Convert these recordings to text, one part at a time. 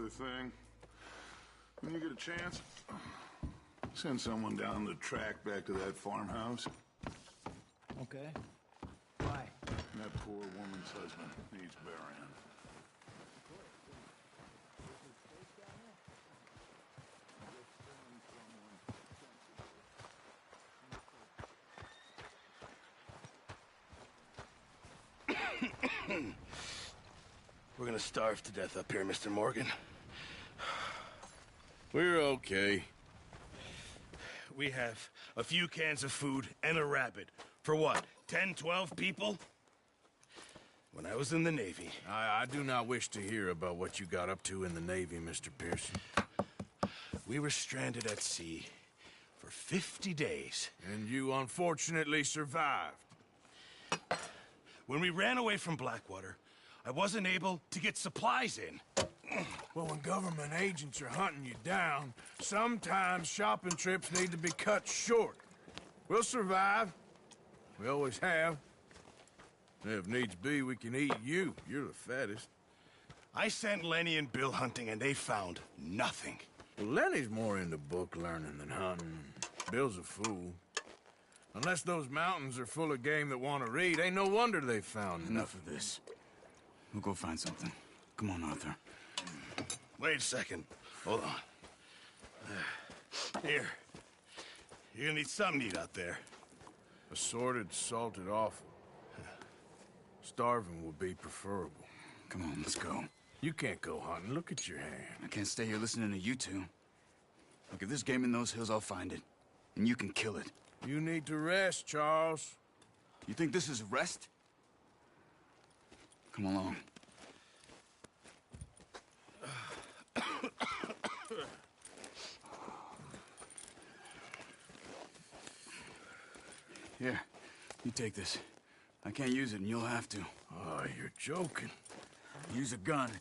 other thing. When you get a chance, send someone down the track back to that farmhouse. Okay. Why? That poor woman's husband needs burying. We're gonna starve to death up here, Mr. Morgan. We're okay. We have a few cans of food and a rabbit. For what, 10, 12 people? When I was in the Navy... I do not wish to hear about what you got up to in the Navy, Mr. Pearson. We were stranded at sea for 50 days. And you unfortunately survived. When we ran away from Blackwater, I wasn't able to get supplies in. Well, when government agents are hunting you down, sometimes shopping trips need to be cut short. We'll survive. We always have. If needs be, we can eat you. You're the fattest. I sent Lenny and Bill hunting, and they found nothing. Well, Lenny's more into book learning than hunting. Bill's a fool. Unless those mountains are full of game that want to read, ain't no wonder they found Enough of this. We'll go find something. Come on, Arthur. Wait a second. Hold on. Here. You're gonna need something to eat out there. Assorted, salted offal. Starving would be preferable. Come on, let's go. You can't go hunting. Look at your hand. I can't stay here listening to you two. Look, if there's game in those hills, I'll find it. And you can kill it. You need to rest, Charles. You think this is rest? Come along. Here, you take this. I can't use it, and you'll have to. Oh, you're joking. Use a gun,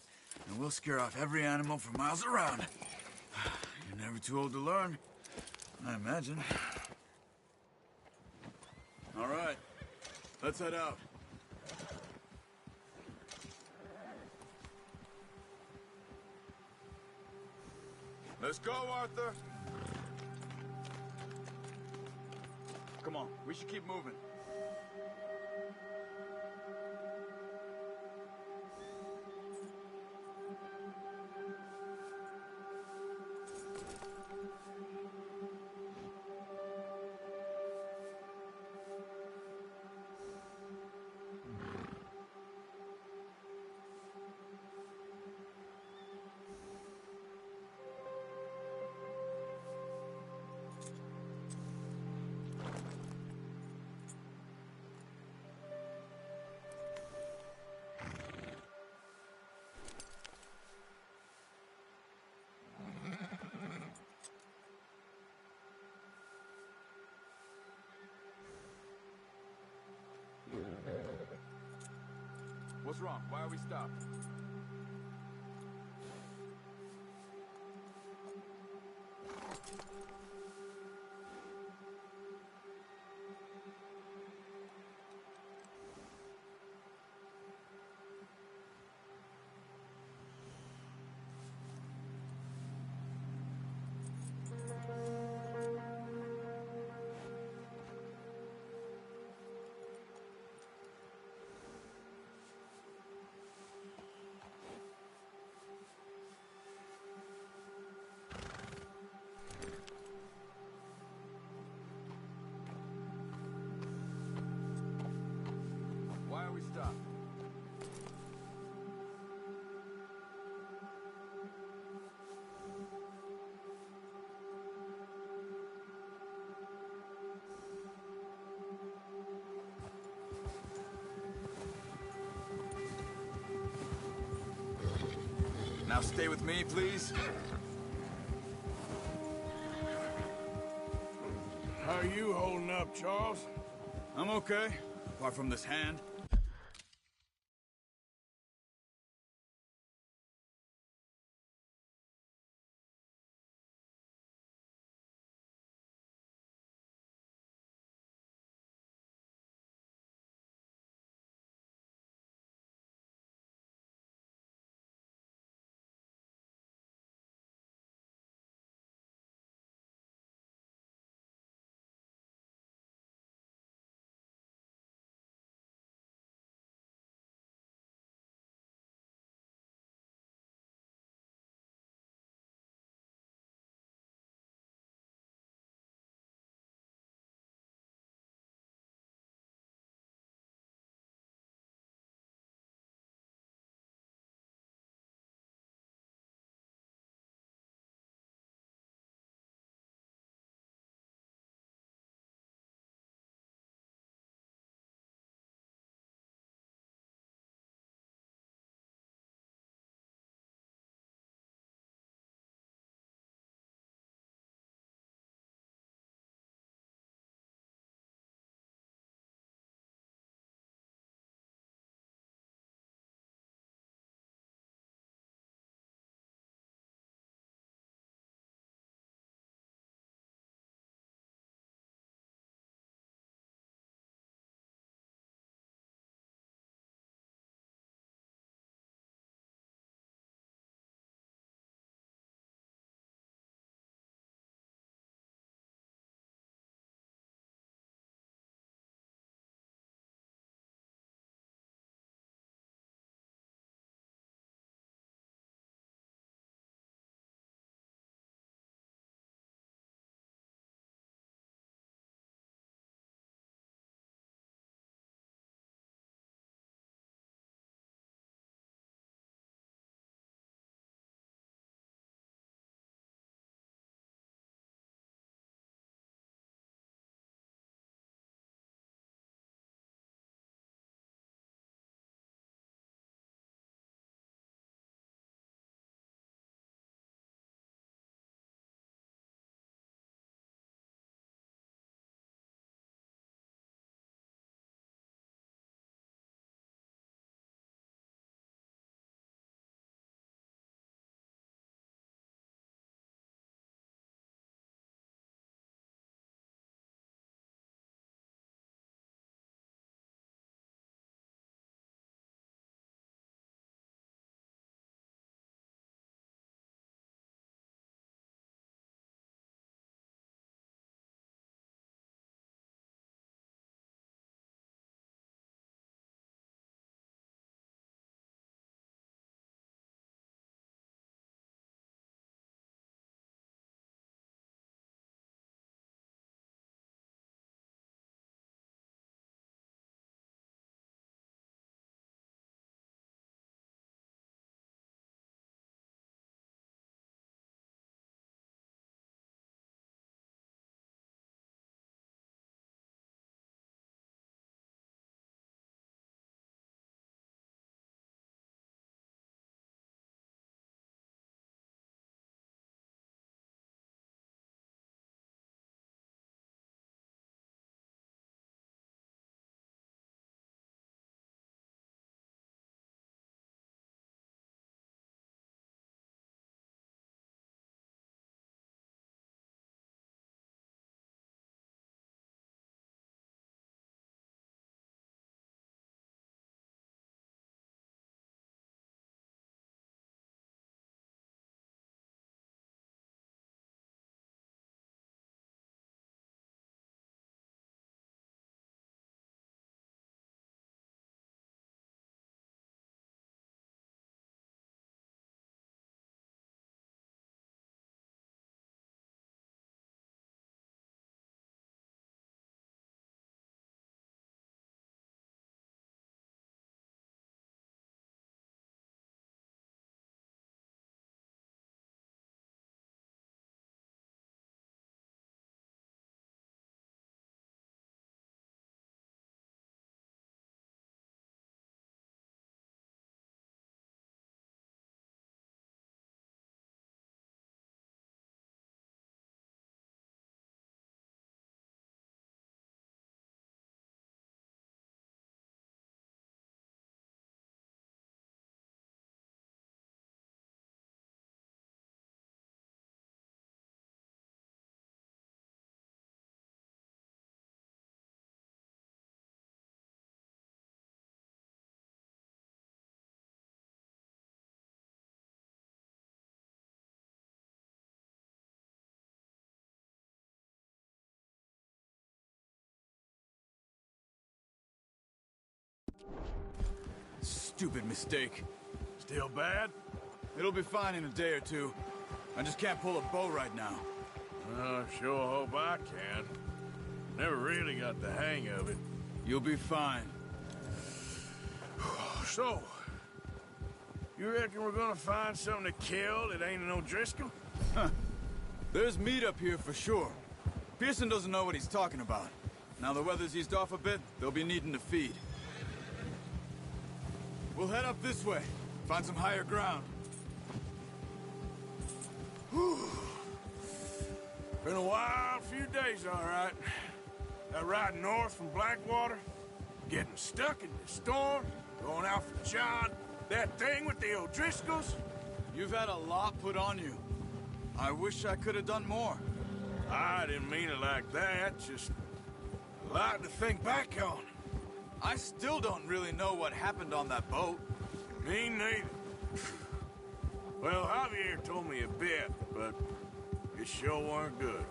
and we'll scare off every animal for miles around. You're never too old to learn, I imagine. All right, let's head out. Let's go, Arthur. Come on, we should keep moving. What's wrong? Why are we stopped? Why are we stopped? Now stay with me, please. How are you holding up, Charles? I'm okay, apart from this hand. stupid mistake. Still bad? It'll be fine in a day or two. I just can't pull a bow right now. I sure hope I can. Never really got the hang of it. You'll be fine. So, you reckon we're gonna find something to kill that ain't an O'Driscoll? There's meat up here for sure. Pearson doesn't know what he's talking about. Now the weather's eased off a bit, they'll be needing to feed. We'll head up this way. Find some higher ground. Been a wild few days, all right. That ride north from Blackwater, getting stuck in the storm, going out for John, that thing with the O'Driscolls. You've had a lot put on you. I wish I could have done more. I didn't mean it like that, just a lot to think back on. I still don't really know what happened on that boat. Me neither. Well, Javier told me a bit, but it sure weren't good.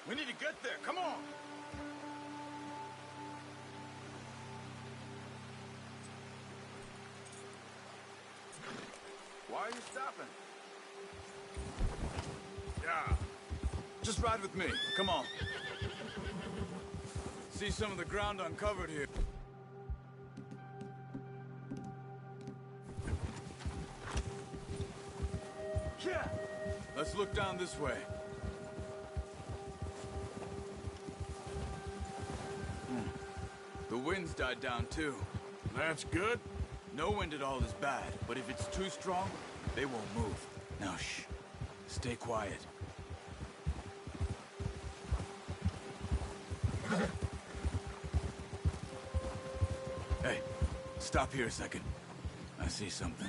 We need to get there, come on! Why are you stopping? Yeah. Just ride with me, come on. See some of the ground uncovered here. Yeah! Let's look down this way. The wind's died down, too. That's good. No wind at all is bad, but if it's too strong, they won't move. Now, shh. Stay quiet. Hey, stop here a second. I see something.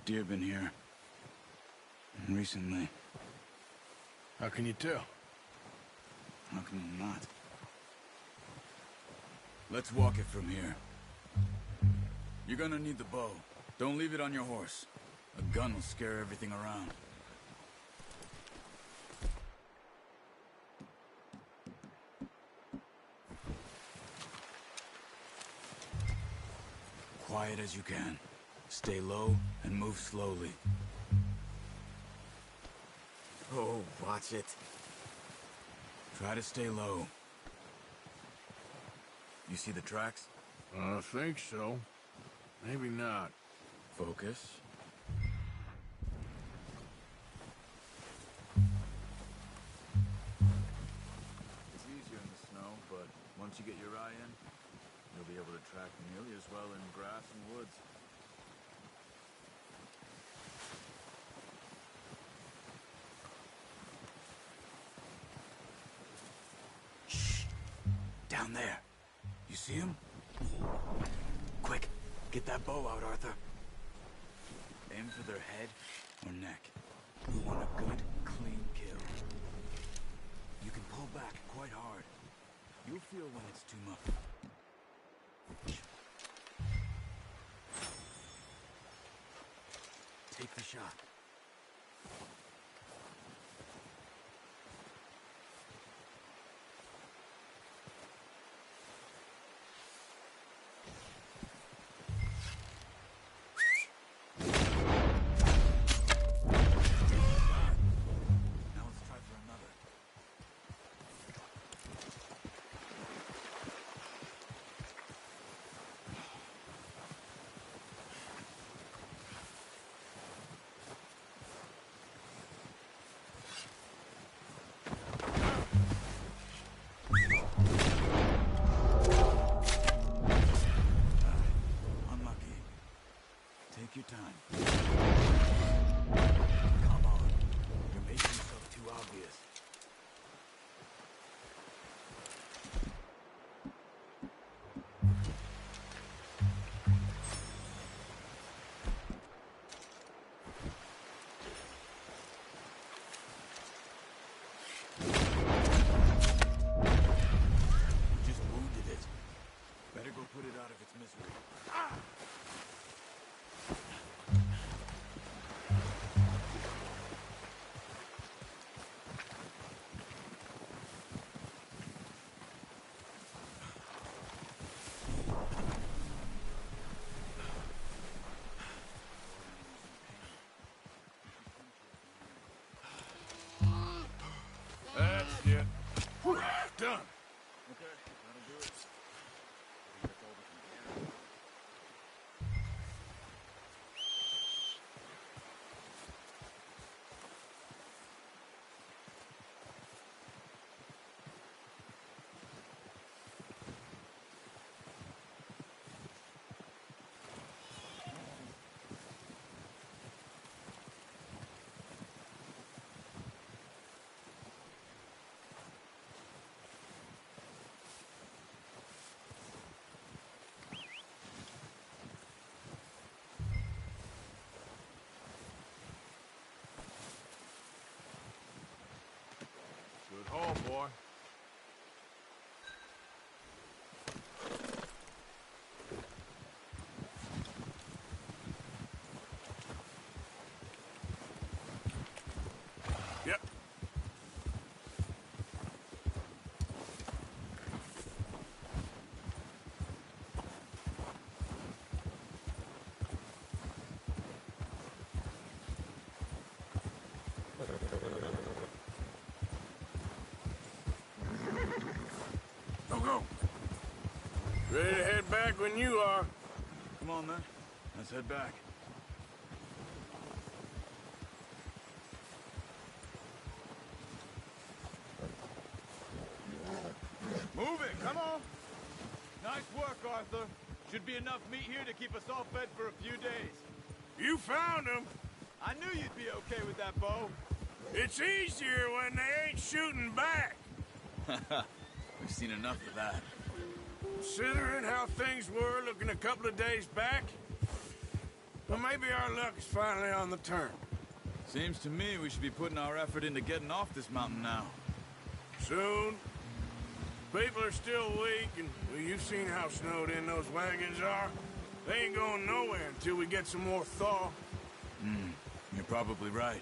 deer been here? Recently. How can you tell? How can you not? Let's walk it from here. You're gonna need the bow. Don't leave it on your horse. A gun will scare everything around. Quiet as you can. Stay low and move slowly. Oh, watch it. Try to stay low. You see the tracks? I think so. Maybe not. Focus. It's easier in the snow, but once you get your eye in, you'll be able to track nearly as well in grass and woods. Shh! Down there. You see him? Quick, get that bow out, Arthur. Aim for their head or neck. We want a good, clean kill. You can pull back quite hard. You'll feel when it's too much. Take the shot. Now let's try for another. Unlucky. Take your time. Come on. You're making yourself too obvious. You just wounded it. Better go put it out of its misery. That's it. Whew, done. Okay, that'll do it. That's all we can carry. Good haul, boy. Yep. Go. Ready to head back when you are. Come on, then. Let's head back. Move it, come on! Nice work, Arthur. Should be enough meat here to keep us all fed for a few days. You found him. I knew you'd be okay with that bow. It's easier when they ain't shooting back. We've seen enough of that. Considering how things were looking a couple of days back, Well, maybe our luck is finally on the turn. Seems to me we should be putting our effort into getting off this mountain now. Soon. People are still weak, and well, you've seen how snowed in those wagons are. They ain't going nowhere until we get some more thaw. You're probably right.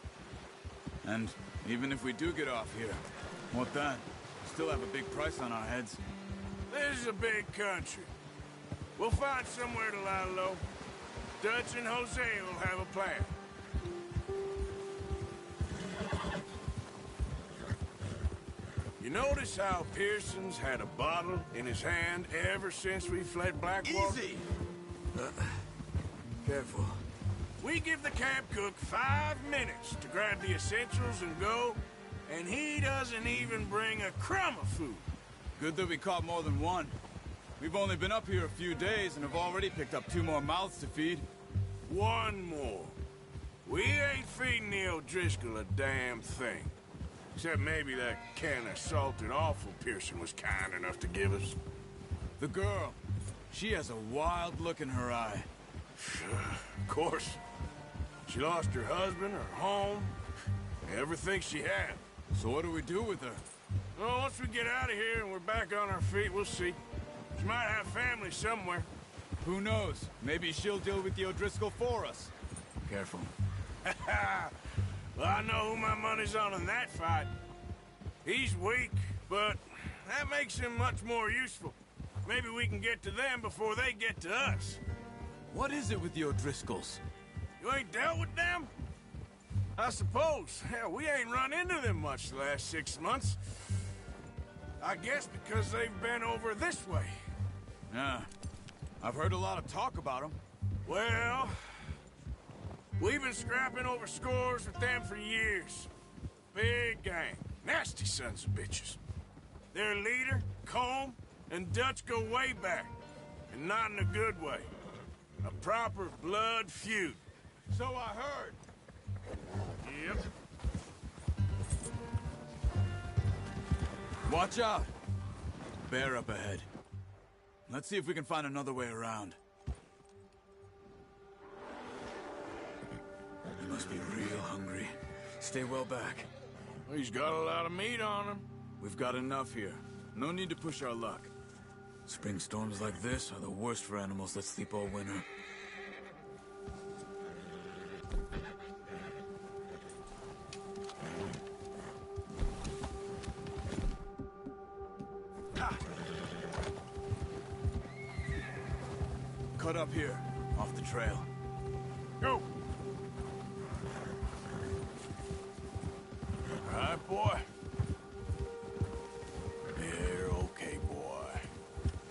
And even if we do get off here, what then? We still have a big price on our heads. This is a big country. We'll find somewhere to lie low. Dutch and Jose will have a plan. You notice how Pearson's had a bottle in his hand ever since we fled Blackwater? Easy! Careful. We give the camp cook 5 minutes to grab the essentials and go, and he doesn't even bring a crumb of food. Good that we caught more than one. We've only been up here a few days and have already picked up 2 more mouths to feed. One more. We ain't feeding the O'Driscoll a damn thing. Except maybe that can of salted offal Pearson was kind enough to give us. The girl, she has a wild look in her eye. Of course. She lost her husband, her home, everything she had. So what do we do with her? Well, once we get out of here and we're back on our feet, we'll see. She might have family somewhere. Who knows? Maybe she'll deal with the O'Driscoll for us. Careful. Well, I know who my money's on in that fight. He's weak, but that makes him much more useful. Maybe we can get to them before they get to us. What is it with the O'Driscolls? You ain't dealt with them? I suppose. Hell, we ain't run into them much the last 6 months. I guess because they've been over this way. Yeah. I've heard a lot of talk about them. Well, we've been scrapping over scores with them for years. Big gang. Nasty sons of bitches. Their leader, Combe, and Dutch go way back. And not in a good way. A proper blood feud. So I heard. Yep. Watch out! Bear up ahead. Let's see if we can find another way around. You must be real hungry. Stay well back. He's got a lot of meat on him. We've got enough here. No need to push our luck. Spring storms like this are the worst for animals that sleep all winter. Cut up here, off the trail. Go! All right, boy. You're okay, boy.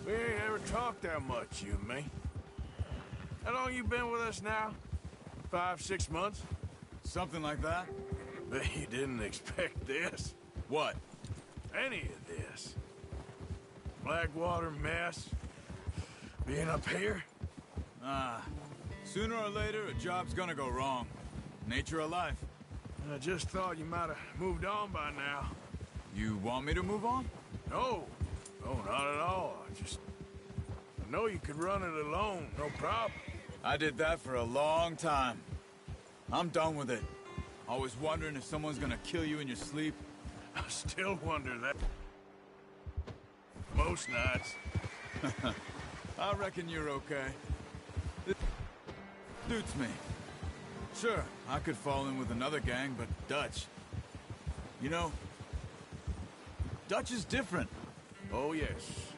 We ain't ever talked that much, you and me. How long you been with us now? 5, 6 months? Something like that? Bet you didn't expect this. What? Any of this. Blackwater mess. Being up here? Sooner or later, a job's gonna go wrong. Nature of life. I just thought you might have moved on by now. You want me to move on? No. No, not at all. I know you could run it alone, no problem. I did that for a long time. I'm done with it. Always wondering if someone's gonna kill you in your sleep. I still wonder that. Most nights. I reckon you're okay. It suits me. Sure, I could fall in with another gang, but Dutch... You know, Dutch is different. Oh, yes.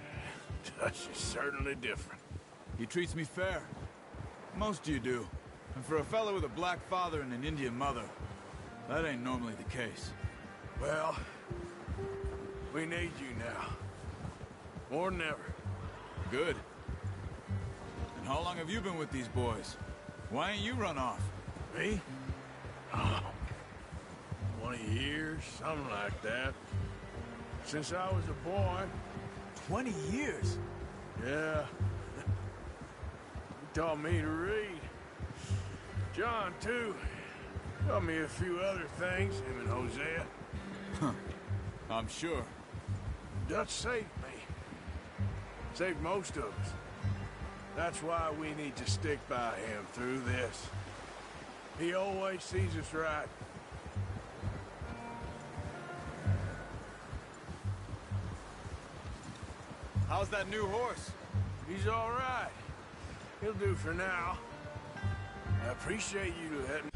Dutch is certainly different. He treats me fair. Most of you do. And for a fellow with a black father and an Indian mother, that ain't normally the case. Well, we need you now. More than ever. Good. And how long have you been with these boys? Why ain't you run off? Me? Oh, 20 years, something like that. Since I was a boy. 20 years? Yeah. He taught me to read. John, too. Taught me a few other things, him and Hosea. I'm sure. Dutch saved me. Saved most of us. That's why we need to stick by him through this. He always sees us right. How's that new horse? He's all right. He'll do for now. I appreciate you letting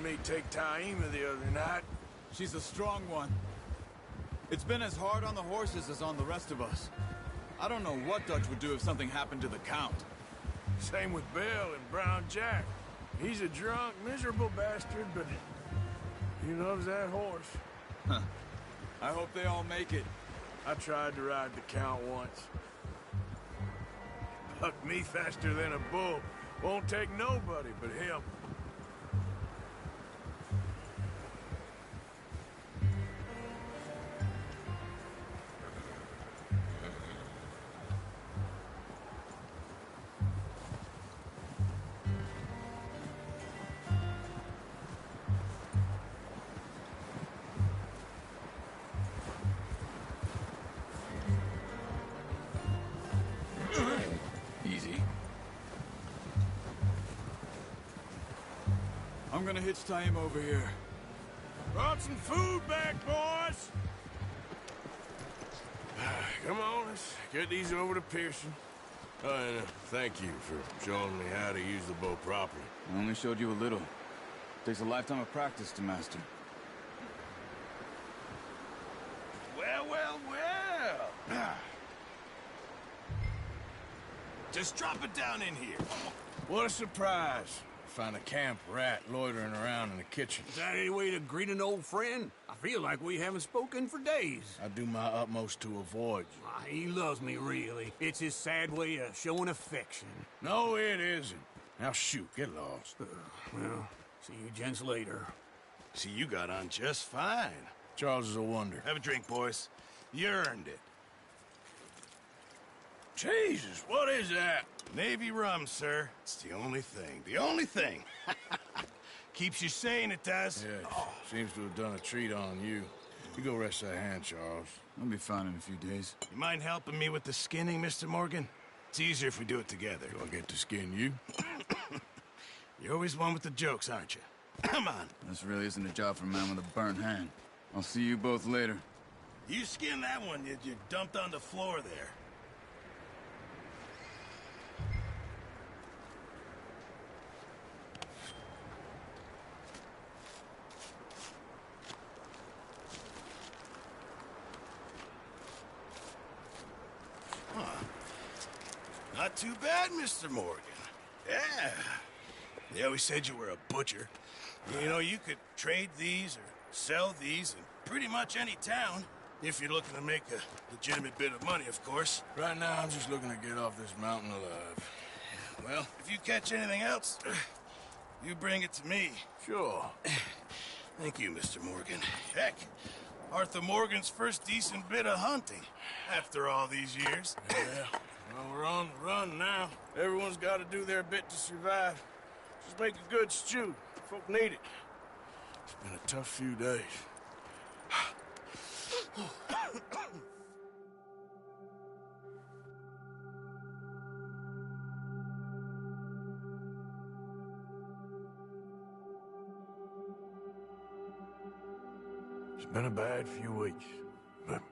me take Taima the other night. She's a strong one. It's been as hard on the horses as on the rest of us. I don't know what Dutch would do if something happened to the Count. Same with Bill and Brown Jack. He's a drunk, miserable bastard, but he loves that horse. Huh. I hope they all make it. I tried to ride the Count once. Bucked me faster than a bull. Won't take nobody but him. Easy. I'm gonna hitch Taima over here. Brought some food back, boys! Come on, let's get these over to Pearson. Oh, and thank you for showing me how to use the bow properly. I only showed you a little. Takes a lifetime of practice to master. Well, well, well. Just drop it down in here. What a surprise. Find a camp rat loitering around in the kitchen. Is that any way to greet an old friend? I feel like we haven't spoken for days. I do my utmost to avoid you. He loves me, really. It's his sad way of showing affection. No, it isn't. Now shoot, get lost. Well, see you gents later. See, you got on just fine. Charles is a wonder. Have a drink, boys. You earned it. Jesus, what is that? Navy rum, sir. It's the only thing. The only thing. Keeps you sane, it does. Yeah, seems to have done a treat on you. You go rest that hand, Charles. I'll be fine in a few days. You mind helping me with the skinning, Mr. Morgan? It's easier if we do it together. Do I get to skin you? You're always one with the jokes, aren't you? Come on. This really isn't a job for a man with a burnt hand. I'll see you both later. You skin that one you dumped on the floor there. Not too bad, Mr. Morgan. Yeah. They always said you were a butcher. You know, you could trade these or sell these in pretty much any town. If you're looking to make a legitimate bit of money, of course. Right now, I'm just looking to get off this mountain alive. Well, if you catch anything else, you bring it to me. Sure. Thank you, Mr. Morgan. Heck, Arthur Morgan's first decent bit of hunting after all these years. Yeah. Well, we're on the run now. Everyone's got to do their bit to survive. Just make a good stew. Folk need it. It's been a tough few days. It's been a bad few weeks, but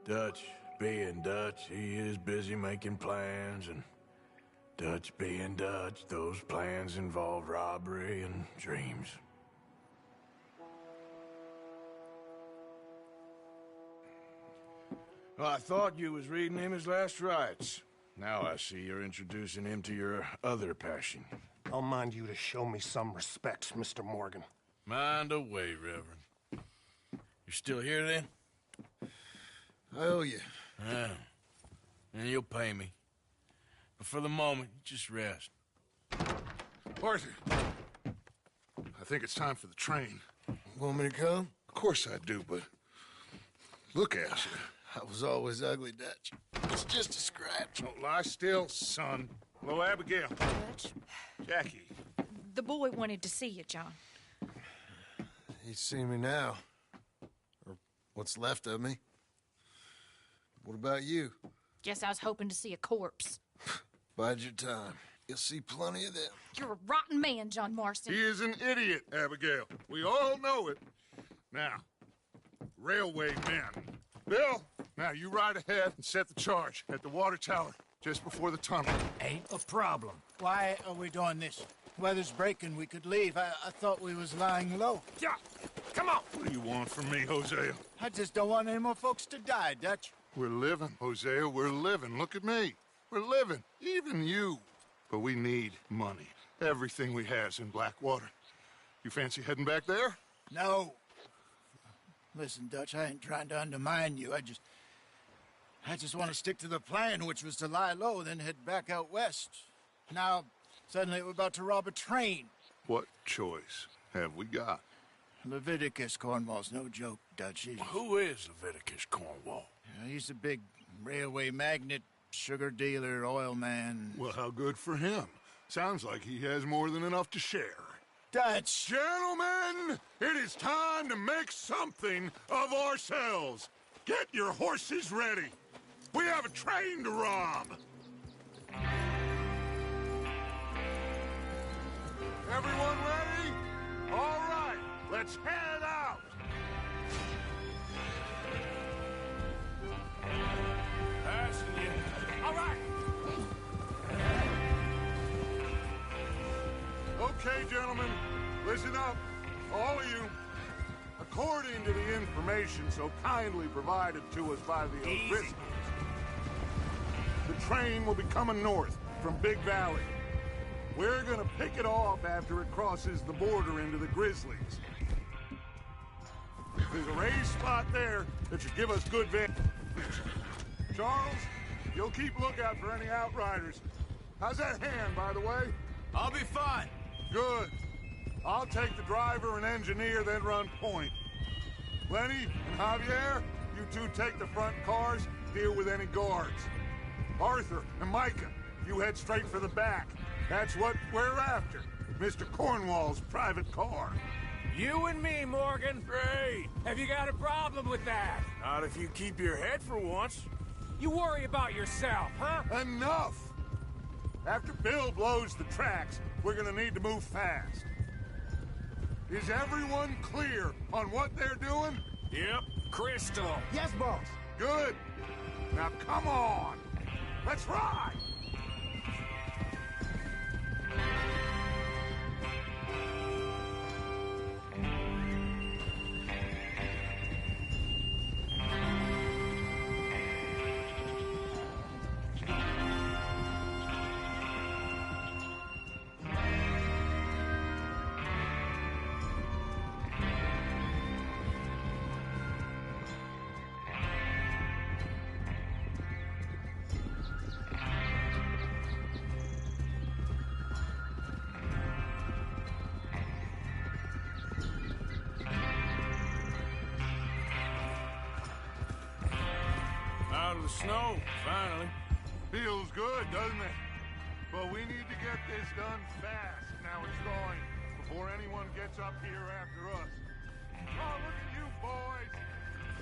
Dutch being Dutch, he is busy making plans, and Dutch being Dutch, those plans involve robbery and dreams. Well, I thought you was reading him his last rites. Now I see you're introducing him to your other passion. I'll mind you to show me some respect, Mr. Morgan. Mind away, Reverend. You still here, then? I owe you. Yeah. And you'll pay me. But for the moment, just rest. Arthur, I think it's time for the train. Want me to come? Of course I do, but look at you. I was always ugly, Dutch. It's just a scratch. Don't lie still, son. Hello, Abigail. Dutch, Jackie. the boy wanted to see you, John. He's seen me now. Or what's left of me. What about you? Guess I was hoping to see a corpse. Bide your time. You'll see plenty of them. You're a rotten man, John Marston. He is an idiot, Abigail. We all know it. Now, railway men. Bill, now you ride ahead and set the charge at the water tower just before the tunnel. Ain't a problem. Why are we doing this? Weather's breaking. We could leave. I thought we was lying low. Yeah, come on. What do you want from me, Hosea? I just don't want any more folks to die, Dutch. We're living, Hosea, we're living. Look at me. We're living, even you. But we need money. Everything we has in Blackwater. You fancy heading back there? No. Listen, Dutch, I ain't trying to undermine you. I just want to stick to the plan, which was to lie low, then head back out west. Now, suddenly we're about to rob a train. What choice have we got? Leviticus Cornwall's no joke, Dutch. Who is Leviticus Cornwall? He's a big railway magnate, sugar dealer, oil man. Well, how good for him. Sounds like he has more than enough to share. Dutch! Gentlemen, it is time to make something of ourselves. Get your horses ready. We have a train to rob. Everyone ready? All right, let's head out. Passing you. All right. Okay, gentlemen, listen up, all of you. According to the information so kindly provided to us by the O'Driscolls, the train will be coming north from Big Valley. We're gonna pick it off after it crosses the border into the Grizzlies. There's a raised spot there that should give us good vantage. Charles, you'll keep lookout for any outriders. How's that hand, by the way? I'll be fine. Good. I'll take the driver and engineer, then run point. Lenny and Javier, you two take the front cars, deal with any guards. Arthur and Micah, you head straight for the back. That's what we're after. Mr. Cornwall's private car. You and me, Morgan. Great. Have you got a problem with that? Not if you keep your head for once. You worry about yourself, huh? Enough! After Bill blows the tracks, we're gonna need to move fast. Is everyone clear on what they're doing? Yep. Crystal. Yes, boss. Good. Now come on. Let's ride. Out of the snow, finally. Feels good, doesn't it? But we need to get this done fast. Now it's going, before anyone gets up here after us. Oh, look at you boys.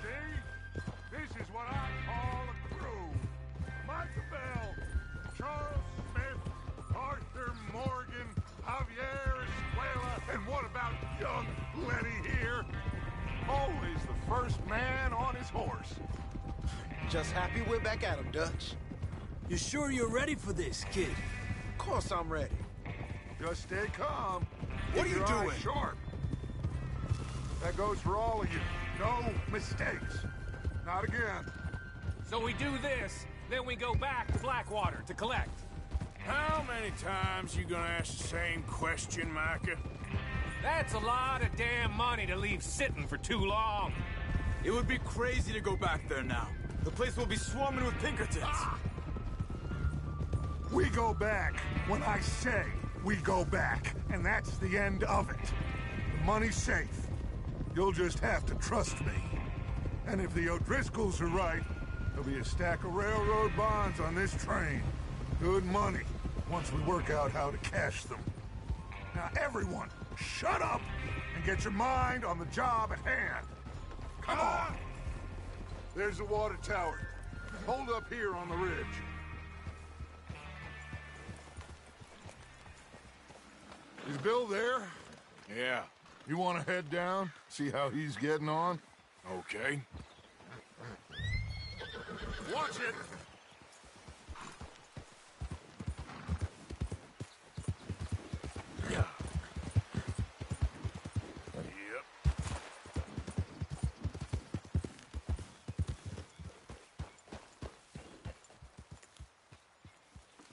See? This is what I call a crew. Micah Bell, Charles Smith, Arthur Morgan, Javier Escuela, and what about young Lenny here? Always the first man on his horse. Just happy we're back at him, Dutch. You sure you're ready for this, kid? Of course I'm ready. Just stay calm. What Keep are you your eyes doing? Sharp. That goes for all of you. No mistakes. Not again. So we do this, then we go back to Blackwater to collect. How many times you gonna ask the same question, Micah? That's a lot of damn money to leave sitting for too long. It would be crazy to go back there now. The place will be swarming with Pinkertons. We go back when I say we go back, and that's the end of it. The money's safe. You'll just have to trust me. And if the O'Driscolls are right, there'll be a stack of railroad bonds on this train. Good money, once we work out how to cash them. Now everyone, shut up and get your mind on the job at hand. Come on. There's the water tower. Hold up here on the ridge. Is Bill there? Yeah. You want to head down, see how he's getting on? Okay. Watch it!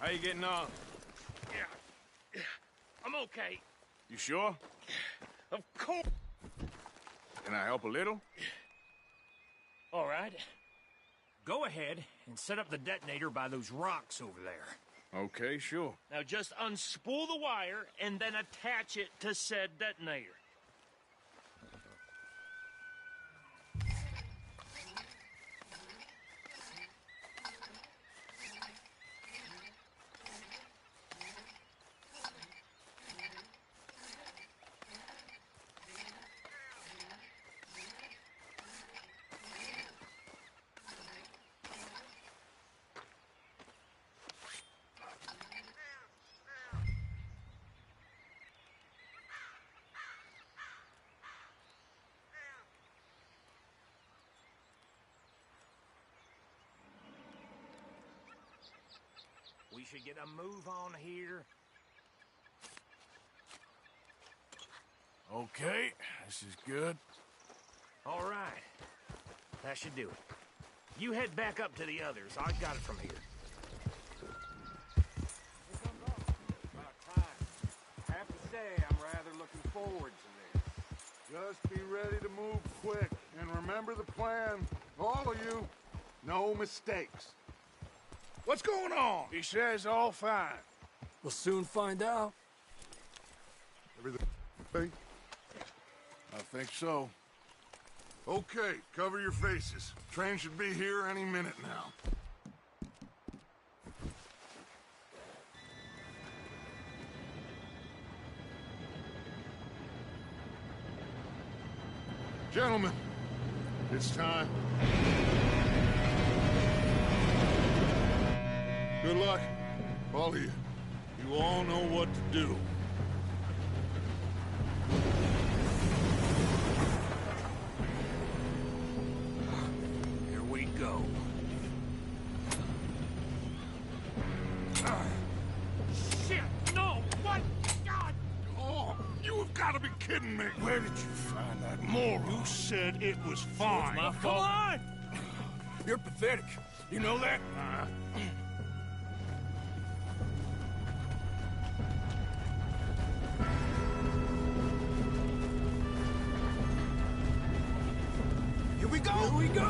How you getting on? Yeah, I'm okay. You sure? Of course. Can I help a little? All right. Go ahead and set up the detonator by those rocks over there. Okay, sure. Now just unspool the wire and then attach it to said detonator. We should get a move on here. Okay, this is good. All right. That should do it. You head back up to the others. I got it from here. I have to say, I'm rather looking forward to this. Just be ready to move quick. And remember the plan. All of you. No mistakes. What's going on? He says all fine. We'll soon find out. Everything okay? I think so. Okay, cover your faces. Train should be here any minute now. Gentlemen, it's time. Good luck, all of you. You all know what to do. Here we go. Shit! No! What? God! Oh, you have got to be kidding me. Where did you find that moron? You said it was fine. My fault. Come on! You're pathetic. You know that? Here we go! Here we go!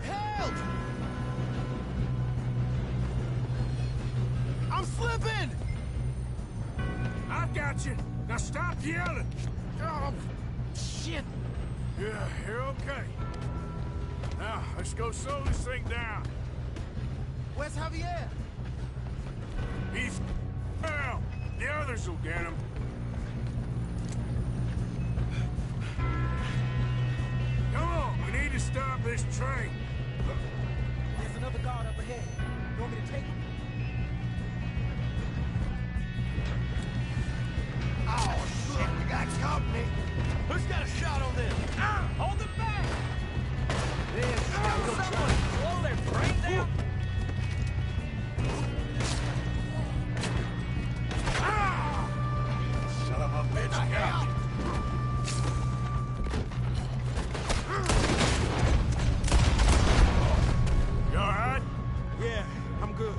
Help! I'm slipping! I got you. Now stop yelling. Oh, Shit! yeah, you're okay. Now, let's go slow this thing down. Where's Javier? He's down. The others will get him. Come on, we need to stop this train. There's another guard up ahead. You want me to take him? Oh, shit, we got company. Who's got a shot on them? Hold them back! Someone blow their brain down! Son of a bitch, got me. You all right? Yeah, I'm good.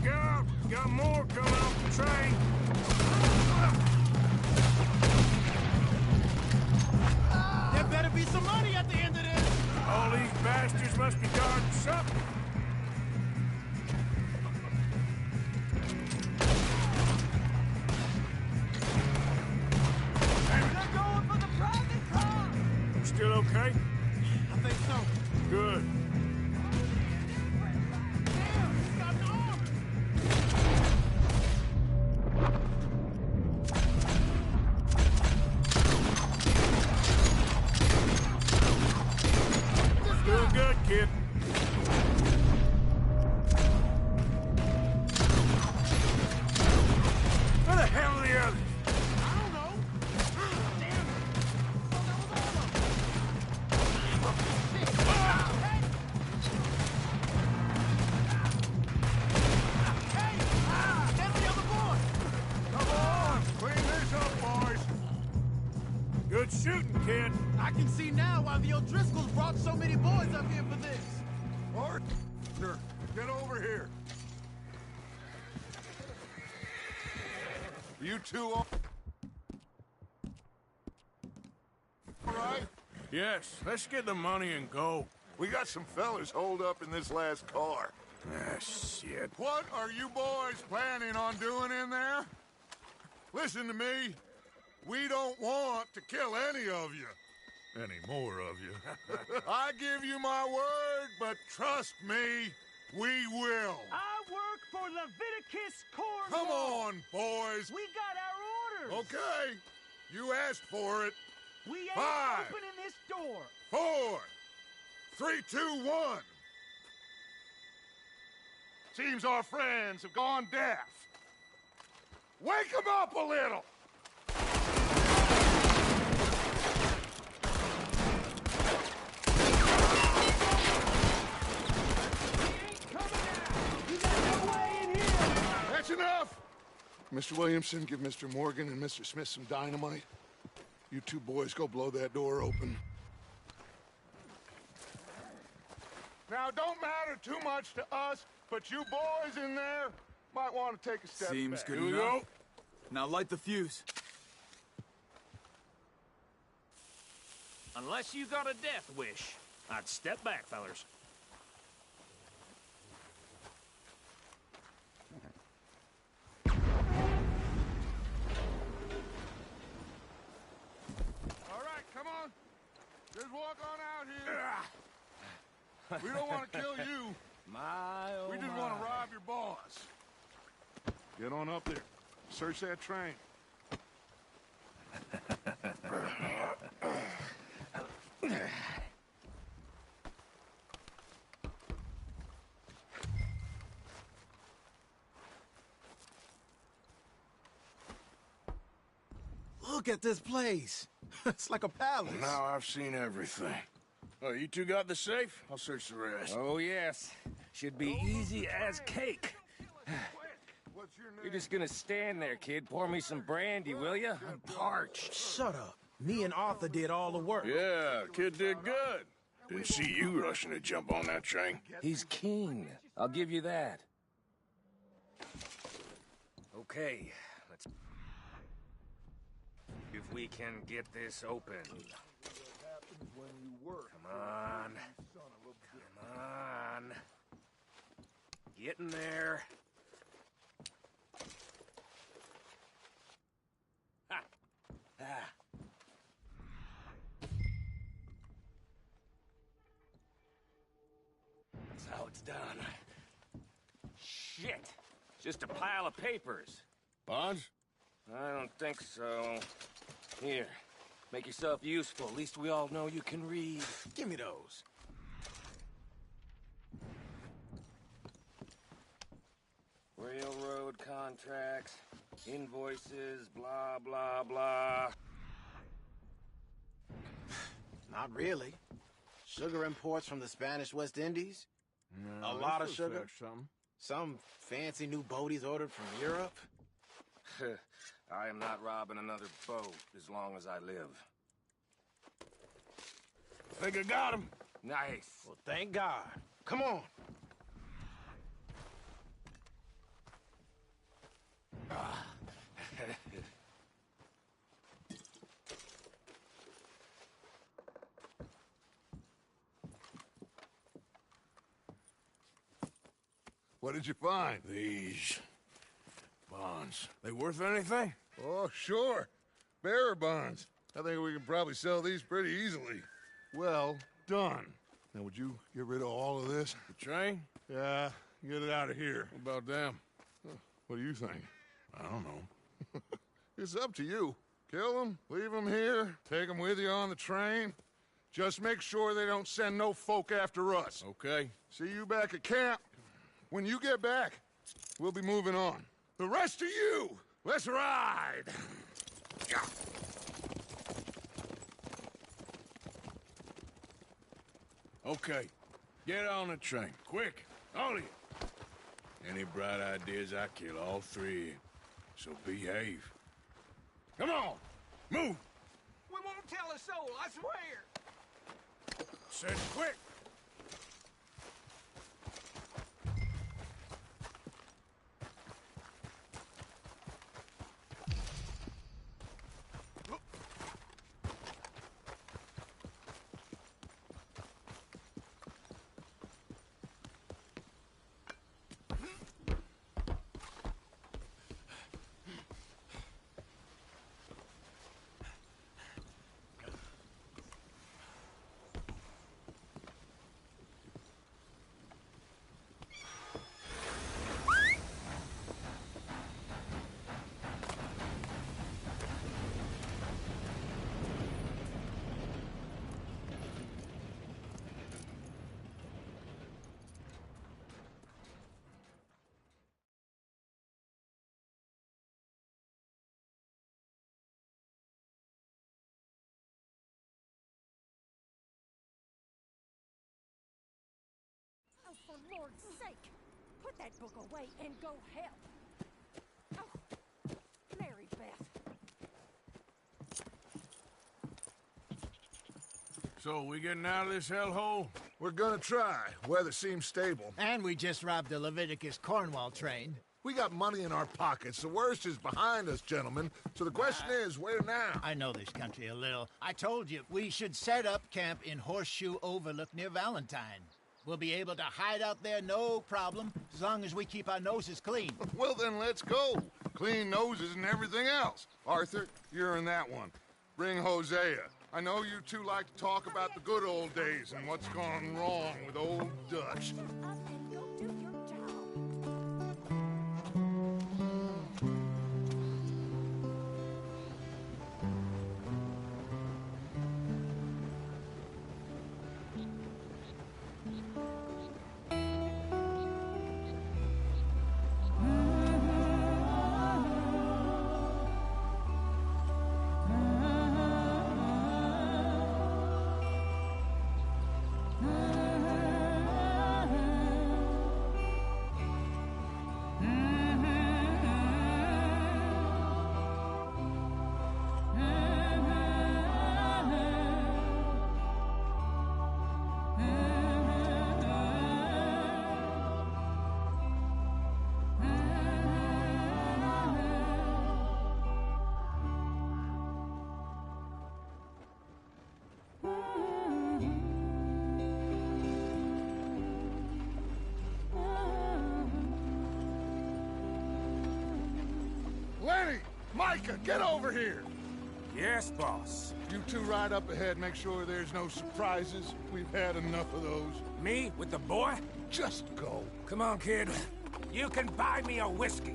Look out! Got more coming off the train! There better be some money at the end of this! All these bastards must be guarding something. They're going for the private car! Still okay? I think so. Good. Damn, he's got an arm! Doing good, kid. Where the hell are the others? I don't know. Damn it. Oh, that was all of them. Shit. Hey! There's the other boy! Come on, clean this up, boys. Good shooting, kid. I can see now why the O'Driscolls brought so many boys up here for this. Arthur, get over here. You two all right? Yes, let's get the money and go. We got some fellas holed up in this last car. Ah, shit. What are you boys planning on doing in there? Listen to me. We don't want to kill any of you. Any more of you. I give you my word, but trust me, we will. I work for Leviticus Corps. Come on, boys. We got our orders. Okay. You asked for it. We ain't 5, opening this door. 4, 3, 2, 1. Seems our friends have gone deaf. Wake them up a little. That's enough! Mr. Williamson, give Mr. Morgan and Mr. Smith some dynamite. You two boys go blow that door open. Now, don't matter too much to us, but you boys in there might want to take a step Seems back. good Here we enough. go. Now light the fuse. Unless you got a death wish, I'd step back, fellers. All right, come on. Just walk on out here. We don't want to kill you. We just want to rob your boss. Get on up there. Search that train. Look at this place. It's like a palace. Now I've seen everything. Oh, you two got the safe? I'll search the rest. Oh, yes. Should be easy as cake. What's your name? You're just gonna stand there, kid. Pour me some brandy, will you? I'm parched. Shut up. Me and Arthur did all the work. Yeah, kid did good. Didn't see you rushing to jump on that train. He's keen. I'll give you that. Okay, let's... If we can get this open. Come on. Come on. Get in there. Ha. Ah. That's how it's done. Shit! Just a pile of papers. Bonds? I don't think so. Here, make yourself useful. At least we all know you can read. Give me those. Railroad contracts, invoices, blah, blah, blah. Not really. Sugar imports from the Spanish West Indies. No, A lot of sugar. Something. Some fancy new boat he's ordered from Europe. I am not robbing another boat as long as I live. Think I got him. Nice. Well, thank God. Come on. What did you find? These bonds. They worth anything? Oh, sure. Bearer bonds. I think we can probably sell these pretty easily. Well done. Now, would you get rid of all of this? The train? Yeah, get it out of here. What about them? What do you think? I don't know. It's up to you. Kill them, leave them here, take them with you on the train. Just make sure they don't send no folk after us. Okay. See you back at camp. When you get back, we'll be moving on. The rest of you, let's ride! Yeah. Okay. Get on the train. Quick. All of you. Any bright ideas, I kill all three. So behave. Come on! Move! We won't tell a soul, I swear! Said quick! Oh, for Lord's sake, put that book away and go help. Oh, Mary Beth. So, we getting out of this hellhole? We're gonna try. Weather seems stable. And we just robbed the Leviticus Cornwall train. We got money in our pockets. The worst is behind us, gentlemen. So the question is, where now? I know this country a little. I told you, we should set up camp in Horseshoe Overlook near Valentine. We'll be able to hide out there, no problem, as long as we keep our noses clean. Well, then let's go. Clean noses and everything else. Arthur, you're in that one. Bring Hosea. I know you two like to talk about the good old days and what's gone wrong with old Dutch. Lenny! Micah, get over here! Yes, boss. You two ride up ahead, make sure there's no surprises. We've had enough of those. Me with the boy? Just go. Come on, kid. You can buy me a whiskey.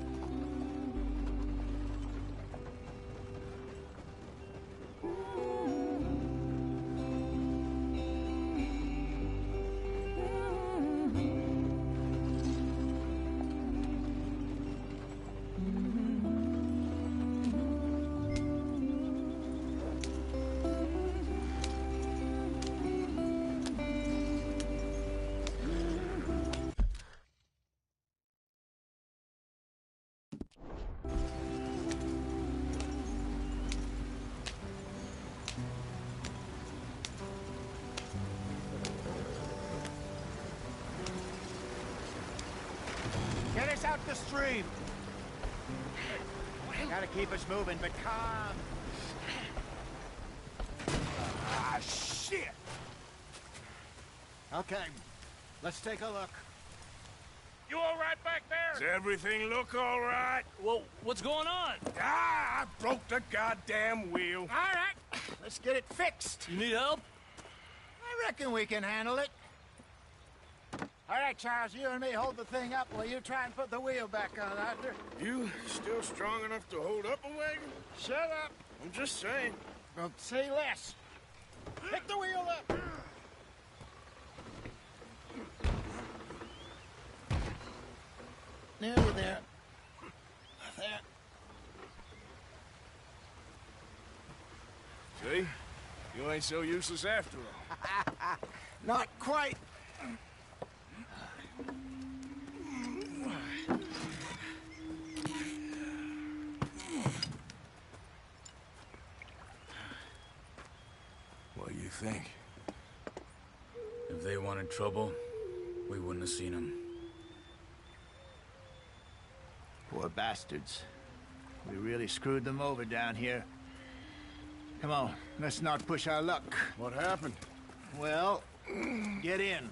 Get us out the stream! Gotta keep us moving, but calm. Ah, shit! Okay, let's take a look. You all right back there? Does everything look all right? Well, what's going on? Ah, I broke the goddamn wheel. All right, let's get it fixed. You need help? I reckon we can handle it. All right, Charles, you and me hold the thing up while you try and put the wheel back on, Arthur. You still strong enough to hold up a wagon? Shut up. I'm just saying. Don't say less. Pick the wheel up. Nearly there. There. See? You ain't so useless after all. Not quite. What do you think? If they wanted trouble, we wouldn't have seen them. Poor bastards. We really screwed them over down here. Come on, let's not push our luck. What happened? Well, get in.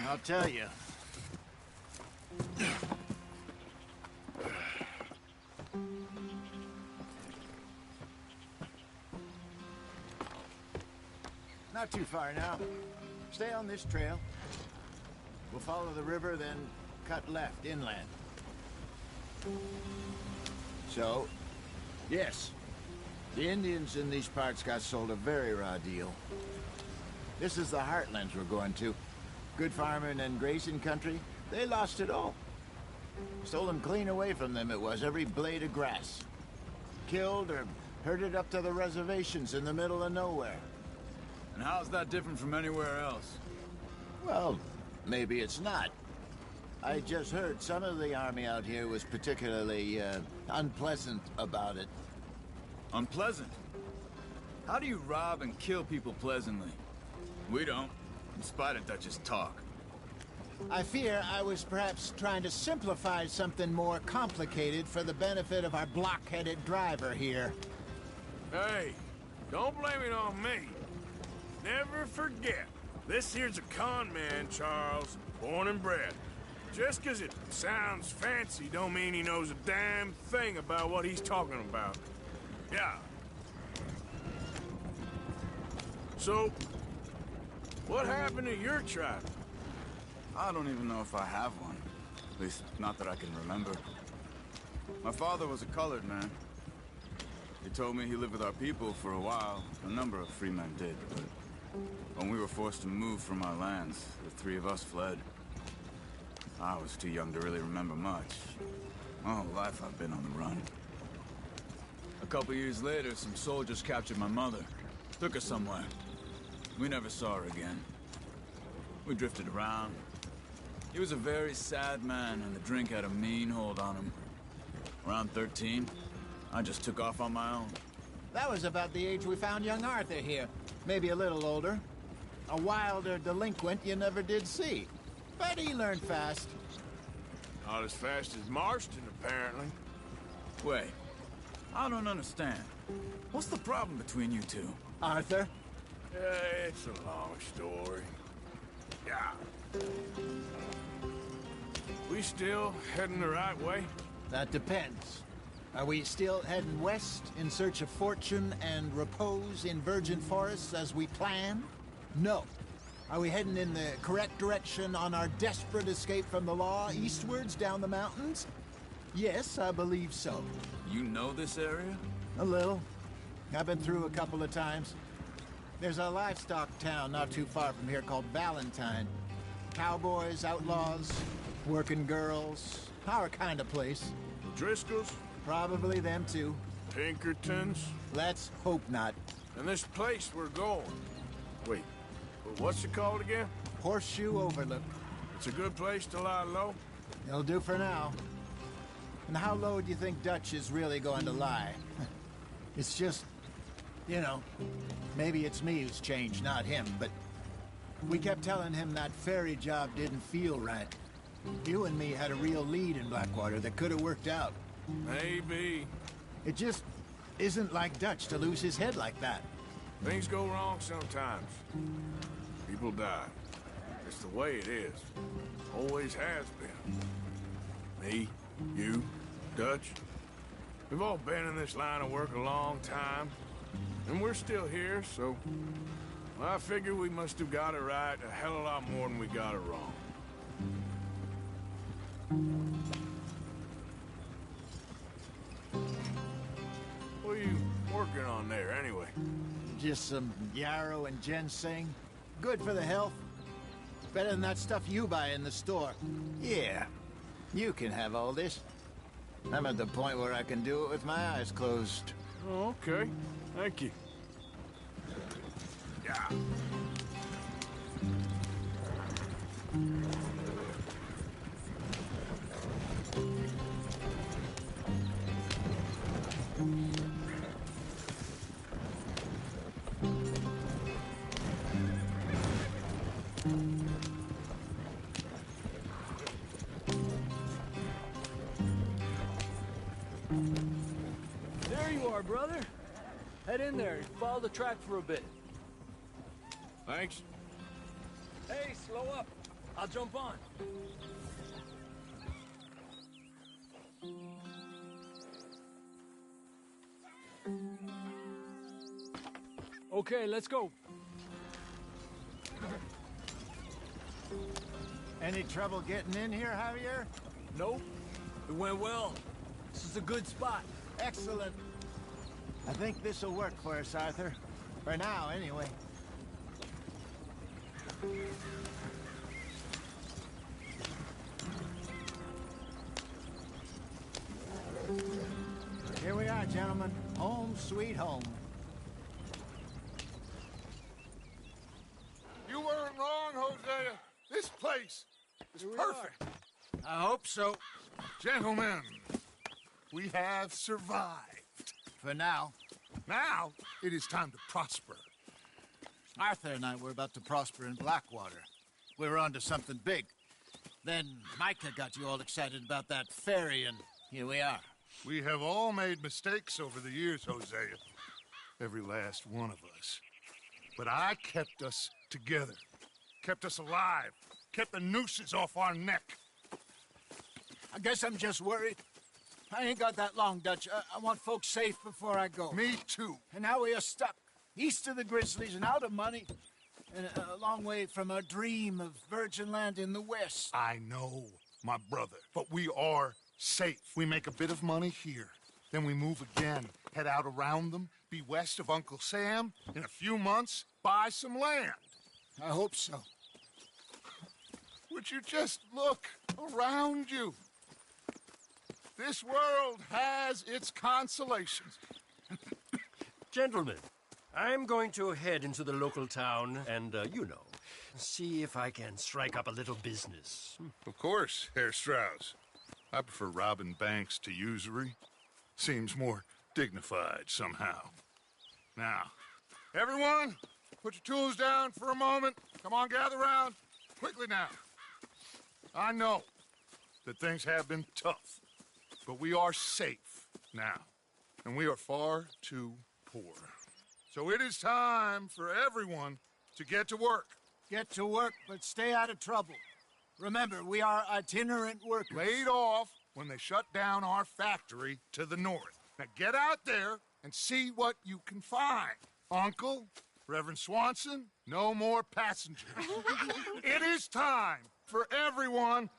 I'll tell you. Not too far now. Stay on this trail. We'll follow the river, then cut left inland. So, yes, the Indians in these parts got sold a very raw deal. This is the heartlands we're going to. Good farming and grazing country, they lost it all. Stolen clean away from them it was, every blade of grass. Killed or herded up to the reservations in the middle of nowhere. And how's that different from anywhere else? Well, maybe it's not. I just heard some of the army out here was particularly, unpleasant about it. Unpleasant? How do you rob and kill people pleasantly? We don't, in spite of Dutch's talk. I fear I was perhaps trying to simplify something more complicated for the benefit of our blockheaded driver here. Hey, don't blame it on me. Never forget, this here's a con man, Charles, born and bred. Just 'cause it sounds fancy don't mean he knows a damn thing about what he's talking about. Yeah. So, what happened to your tribe? I don't even know if I have one. At least, not that I can remember. My father was a colored man. He told me he lived with our people for a while. A number of free men did, but when we were forced to move from our lands, the three of us fled. I was too young to really remember much. My whole life I've been on the run. A couple years later, some soldiers captured my mother. Took her somewhere. We never saw her again. We drifted around. He was a very sad man, and the drink had a mean hold on him. Around 13, I just took off on my own. That was about the age we found young Arthur here. Maybe a little older. A wilder delinquent you never did see. But he learned fast. Not as fast as Marston, apparently. Wait, I don't understand. What's the problem between you two? Arthur? It's a long story. Yeah. We still heading the right way? That depends. Are we still heading west in search of fortune and repose in virgin forests as we planned? No. Are we heading in the correct direction on our desperate escape from the law eastwards down the mountains? Yes, I believe so. You know this area? A little. I've been through a couple of times. There's a livestock town not too far from here called Valentine. Cowboys, outlaws, working girls, our kind of place. The Driscolls? Probably them too. Pinkertons? Let's hope not. And this place we're going. Wait, what's it called again? Horseshoe Overlook. It's a good place to lie low? It'll do for now. And how low do you think Dutch is really going to lie? It's just, you know, maybe it's me who's changed, not him, but we kept telling him that ferry job didn't feel right. You and me had a real lead in Blackwater that could have worked out. Maybe. It just isn't like Dutch to lose his head like that. Things go wrong sometimes. People die. It's the way it is. Always has been. Me, you, Dutch. We've all been in this line of work a long time. And we're still here, so... I figure we must have got it right a hell of a lot more than we got it wrong. What are you working on there, anyway? Just some yarrow and ginseng. Good for the health. Better than that stuff you buy in the store. Yeah, you can have all this. I'm at the point where I can do it with my eyes closed. Oh, okay. Thank you. Yeah. There you are, brother. Head in there and follow the track for a bit. Thanks. Hey, slow up. I'll jump on. Okay, let's go. Any trouble getting in here, Javier? Nope. It went well. This is a good spot. Excellent. I think this'll work for us, Arthur. For now, anyway. Here we are, gentlemen. Home sweet home. You weren't wrong, Hosea. This place is perfect. I hope so. Gentlemen, we have survived. For now. Now, it is time to prosper. Arthur and I were about to prosper in Blackwater. We were onto something big. Then Micah got you all excited about that ferry, and here we are. We have all made mistakes over the years, Hosea. Every last one of us. But I kept us together. Kept us alive. Kept the nooses off our neck. I guess I'm just worried. I ain't got that long, Dutch. I want folks safe before I go. Me too. And now we are stuck. East of the Grizzlies and out of money. And a long way from our dream of virgin land in the west. I know, my brother. But we are safe. We make a bit of money here. Then we move again. Head out around them. Be west of Uncle Sam. In a few months, buy some land. I hope so. Would you just look around you? This world has its consolations. Gentlemen, I'm going to head into the local town and, see if I can strike up a little business. Of course, Herr Strauss. I prefer robbing banks to usury. Seems more dignified somehow. Now, everyone, put your tools down for a moment. Come on, gather round. Quickly now. I know that things have been tough, but we are safe now, and we are far too poor. So it is time for everyone to get to work. Get to work, but stay out of trouble. Remember, we are itinerant workers. Laid off when they shut down our factory to the north. Now get out there and see what you can find. Uncle, Reverend Swanson, no more passengers. It is time for everyone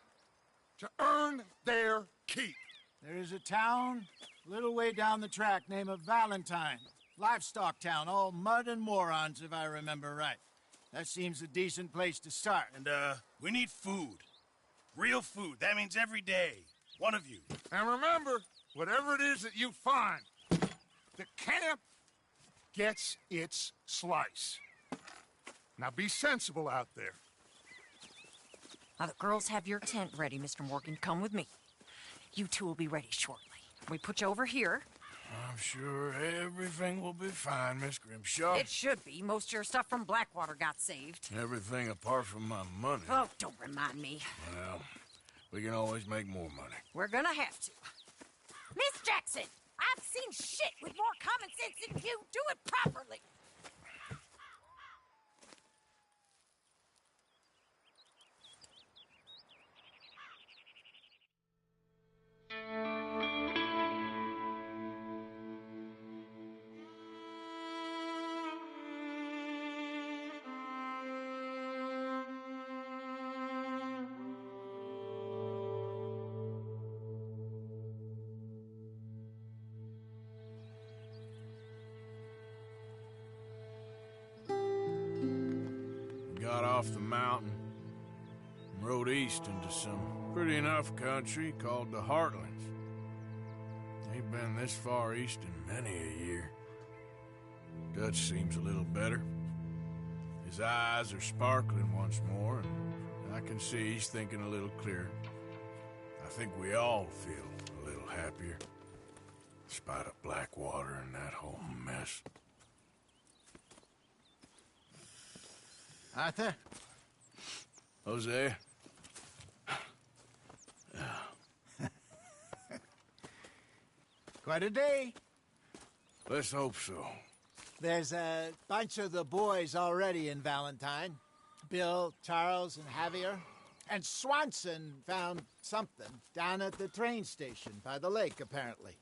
to earn their keep. There is a town a little way down the track named Valentine. Livestock town, all mud and morons, if I remember right. That seems a decent place to start. And, we need food. Real food. That means every day. One of you. And remember, whatever it is that you find, the camp gets its slice. Now be sensible out there. Now, the girls have your tent ready, Mr. Morgan. Come with me. You two will be ready shortly. We put you over here. I'm sure everything will be fine, Miss Grimshaw. It should be. Most of your stuff from Blackwater got saved. Everything apart from my money. Oh, don't remind me. Well, we can always make more money. We're gonna have to. Miss Jackson, I've seen shit with more common sense than you. Do it properly. Got off the mountain and rode east into some pretty enough country called the Heartlands. Ain't been this far east in many a year. Dutch seems a little better. His eyes are sparkling once more, and I can see he's thinking a little clearer. I think we all feel a little happier, despite of Blackwater and that whole mess. Arthur? Jose? Quite a day. Let's hope so. There's a bunch of the boys already in Valentine. Bill, Charles, and Javier. And Swanson found something down at the train station by the lake, apparently.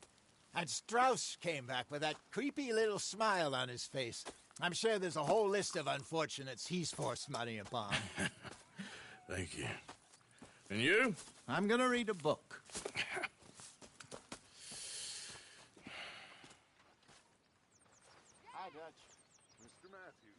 And Strauss came back with that creepy little smile on his face. I'm sure there's a whole list of unfortunates he's forced money upon. Thank you. And you? I'm gonna read a book. Hi, Dutch. Mr. Matthews.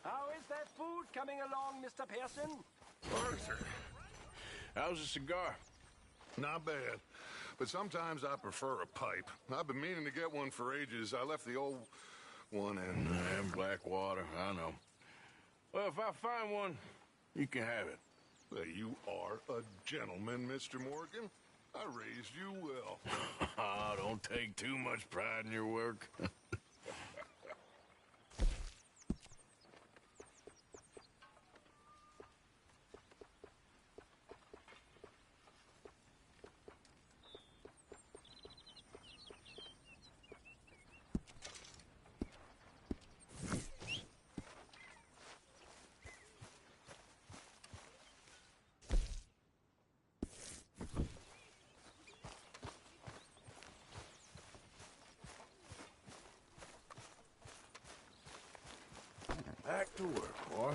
How is that food coming along, Mr. Pearson? Arthur. How's a cigar? Not bad. But sometimes I prefer a pipe. I've been meaning to get one for ages. I left the old one in... Blackwater, I know. Well, if I find one, you can have it. Well, you are a gentleman, Mr. Morgan. I raised you well. Don't take too much pride in your work. Back to work, boy.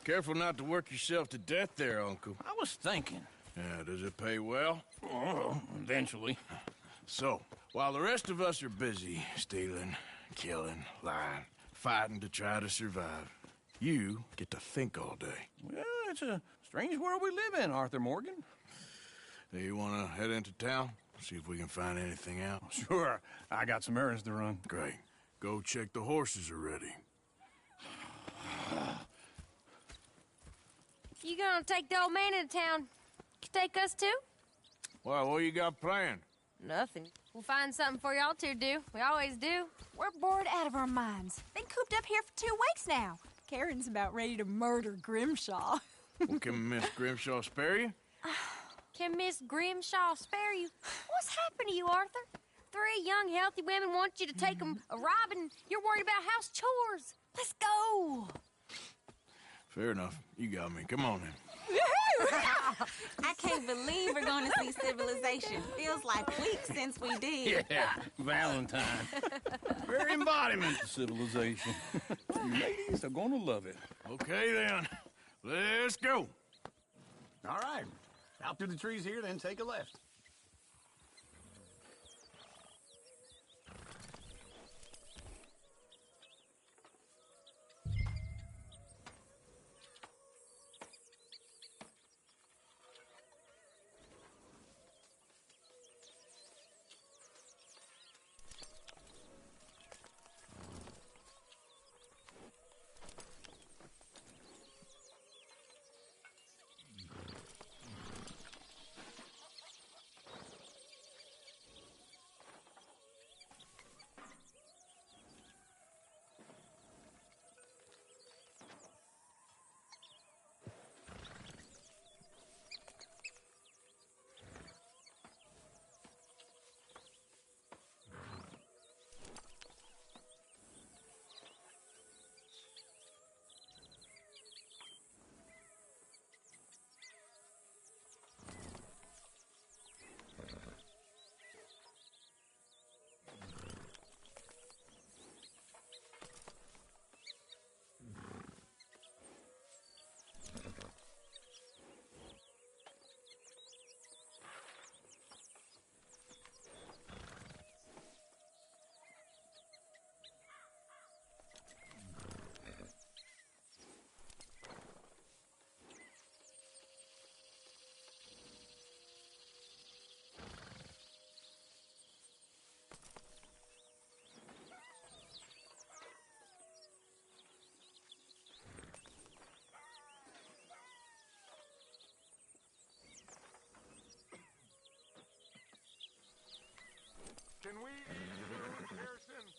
Careful not to work yourself to death there, Uncle. I was thinking. Yeah, does it pay well? Oh, eventually. So, while the rest of us are busy stealing, killing, lying, fighting to try to survive, you get to think all day. Well, it's a strange world we live in, Arthur Morgan. Hey, you want to head into town? See if we can find anything out? Sure. I got some errands to run. Great. Go check the horses are ready. You gonna take the old man into town? Take us too? Well, what you got planned? Nothing. We'll find something for y'all to do. We always do. We're bored out of our minds. Been cooped up here for 2 weeks now. Karen's about ready to murder Grimshaw. Well, can Miss Grimshaw spare you? Can Miss Grimshaw spare you? What's happened to you, Arthur? 3 young, healthy women want you to take them a robbing. You're worried about house chores. Let's go. Fair enough. You got me. Come on then. I can't believe we're going to see civilization. Feels like weeks since we did. Yeah, Valentine. Very embodiment of civilization. You ladies are going to love it. Okay, then. Let's go. All right. Out through the trees here, then take a left. Can we Harrison?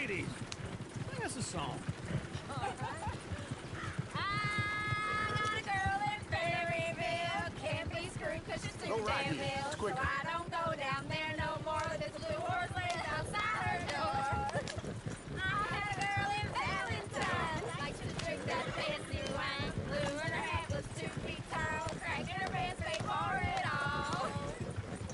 ladies, sing us a song. I got a girl in Berryville, can't be screwed 'cause she's too damn ill. So I don't go down there no more. There's a blue horse laying outside her door. I had a girl in Valentine, likes to drink that fancy wine. Blue in her hat was 2 feet tall, cracking her pants, paid for it all.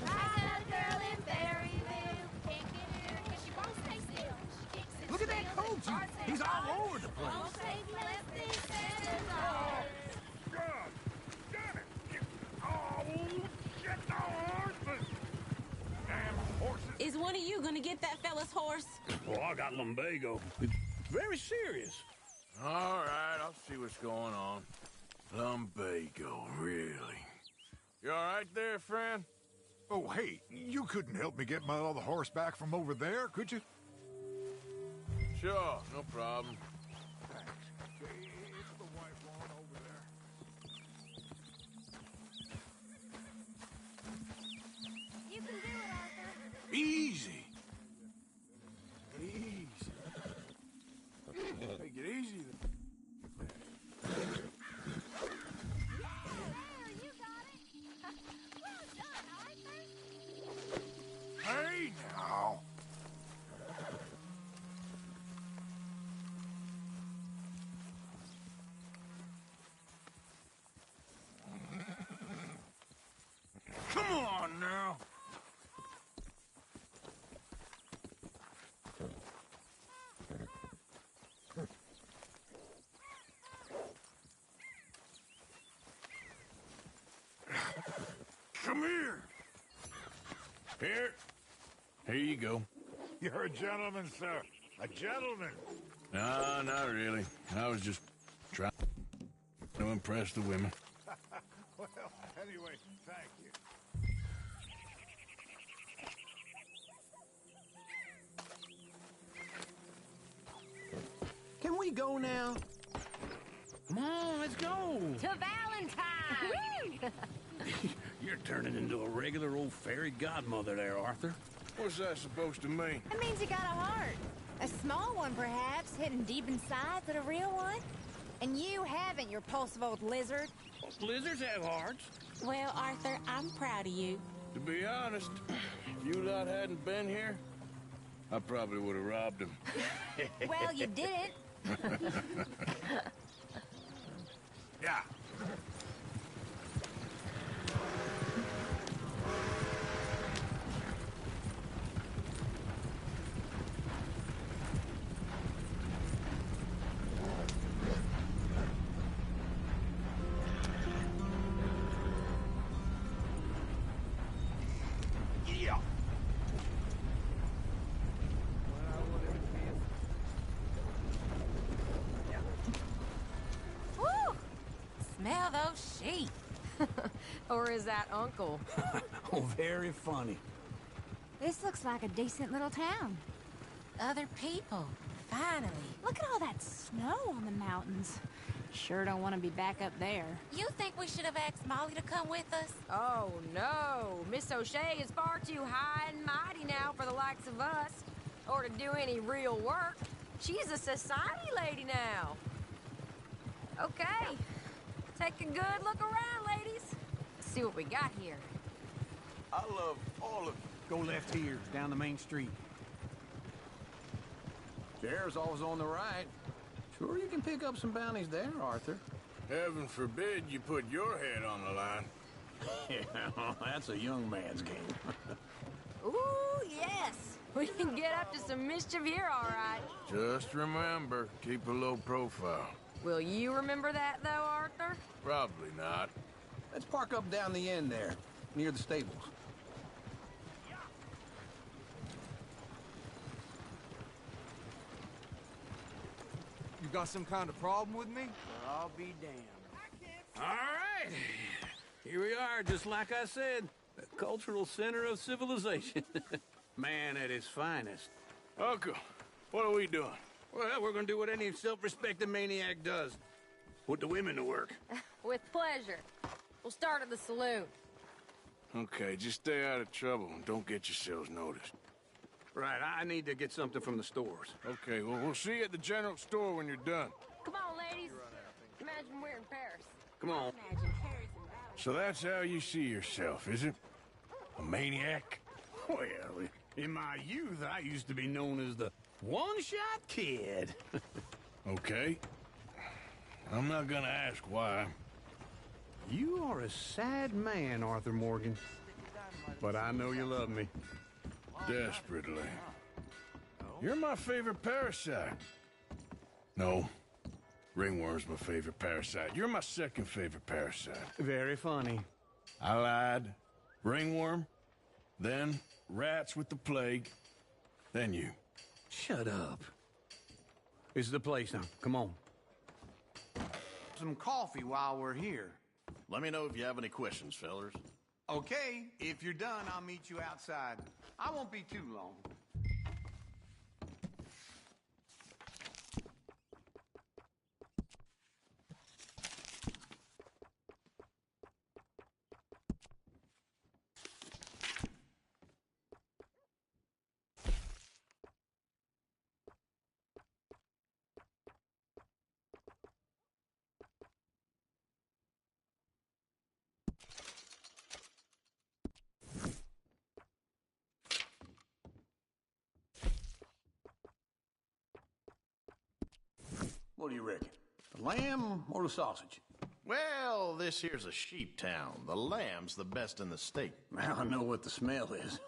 I got a girl in Berryville, can't get her 'cause she won't stay still. She kicks and Look at that squeals and coach. farts and He's all farts. over the place. Won't take less than $7. God damn it! Oh, get the horses! Damn horses! Is one of you gonna get that fella's horse? Well, I got lumbago. It's very serious. All right, I'll see what's going on. Lumbago, really? You all right there, friend? Oh, hey, you couldn't help me get my other horse back from over there, could you? Sure, no problem. Thanks. It's the white one over there. You can do it, Arthur. Easy. Easy. Take it easy. There, you got it. Well done, Arthur. Hey, now. Come on now. Come here. Here you go. You're a gentleman, sir. A gentleman. No, not really. I was just trying to impress the women. Well, anyway, thank you. Can we go now? Come on, let's go. To Valentine. You're turning into a regular old fairy godmother there, Arthur. What's that supposed to mean? That means you got a heart. A small one, perhaps, hidden deep inside, but a real one. And you haven't, you repulsive old lizard. Lizards have hearts. Well, Arthur, I'm proud of you. To be honest, if you lot hadn't been here, I probably would have robbed him. Well, you didn't. Yeah. Yeah. Woo! Smell those sheep. Or is that Uncle? Oh, very funny. This looks like a decent little town. Other people. Finally. Look at all that snow on the mountains. Sure don't want to be back up there. You think we should have asked Molly to come with us? Oh, no. Miss O'Shea is far too high and mighty now for the likes of us. Or to do any real work. She's a society lady now. Okay. Take a good look around, ladies. Let's see what we got here. I love all of you. Go left here, down the main street. Sheriff's always on the right. Sure you can pick up some bounties there, Arthur. Heaven forbid you put your head on the line. Yeah, that's a young man's game. Ooh, yes. We can get up to some mischief here, all right. Just remember, keep a low profile. Will you remember that, though, Arthur? Probably not. Let's park up down the end there, near the stables. You got some kind of problem with me? I'll be damned. All right. Here we are, just like I said. The cultural center of civilization. Man at his finest. Uncle, what are we doing? Well, we're gonna do what any self-respecting maniac does. Put the women to work. With pleasure. We'll start at the saloon. Okay, just stay out of trouble and don't get yourselves noticed. Right, I need to get something from the stores. Okay, well, we'll see you at the general store when you're done. Come on, ladies. Imagine we're in Paris. Come on. So that's how you see yourself, is it? A maniac? Well, in my youth, I used to be known as the one-shot kid. Okay. I'm not gonna ask why. You are a sad man, Arthur Morgan. But I know you love me. Desperately. You're my favorite parasite. No. Ringworm's my favorite parasite. You're my second favorite parasite. Very funny. I lied. Ringworm. Then rats with the plague. Then you. Shut up. This is the place now. Come on. Some coffee while we're here. Let me know if you have any questions, fellers. Okay, if you're done, I'll meet you outside. I won't be too long. What do you reckon? The lamb or the sausage? Well, this here's a sheep town. The lamb's the best in the state. Well, I know what the smell is.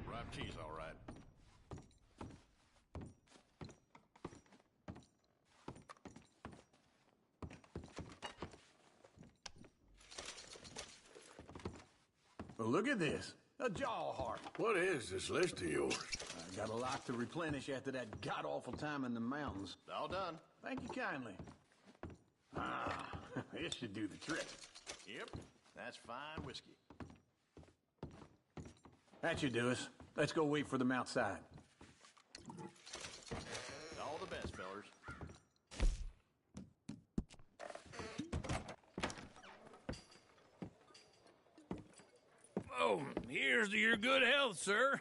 Ripe cheese, all right. Well, look at this. A jaw heart. What is this list of yours? I got a lot to replenish after that god-awful time in the mountains. All done. Thank you kindly. Ah, this should do the trick. Yep, that's fine whiskey. That should do us. Let's go wait for them outside. All the best, fellers. Oh, here's to your good health, sir.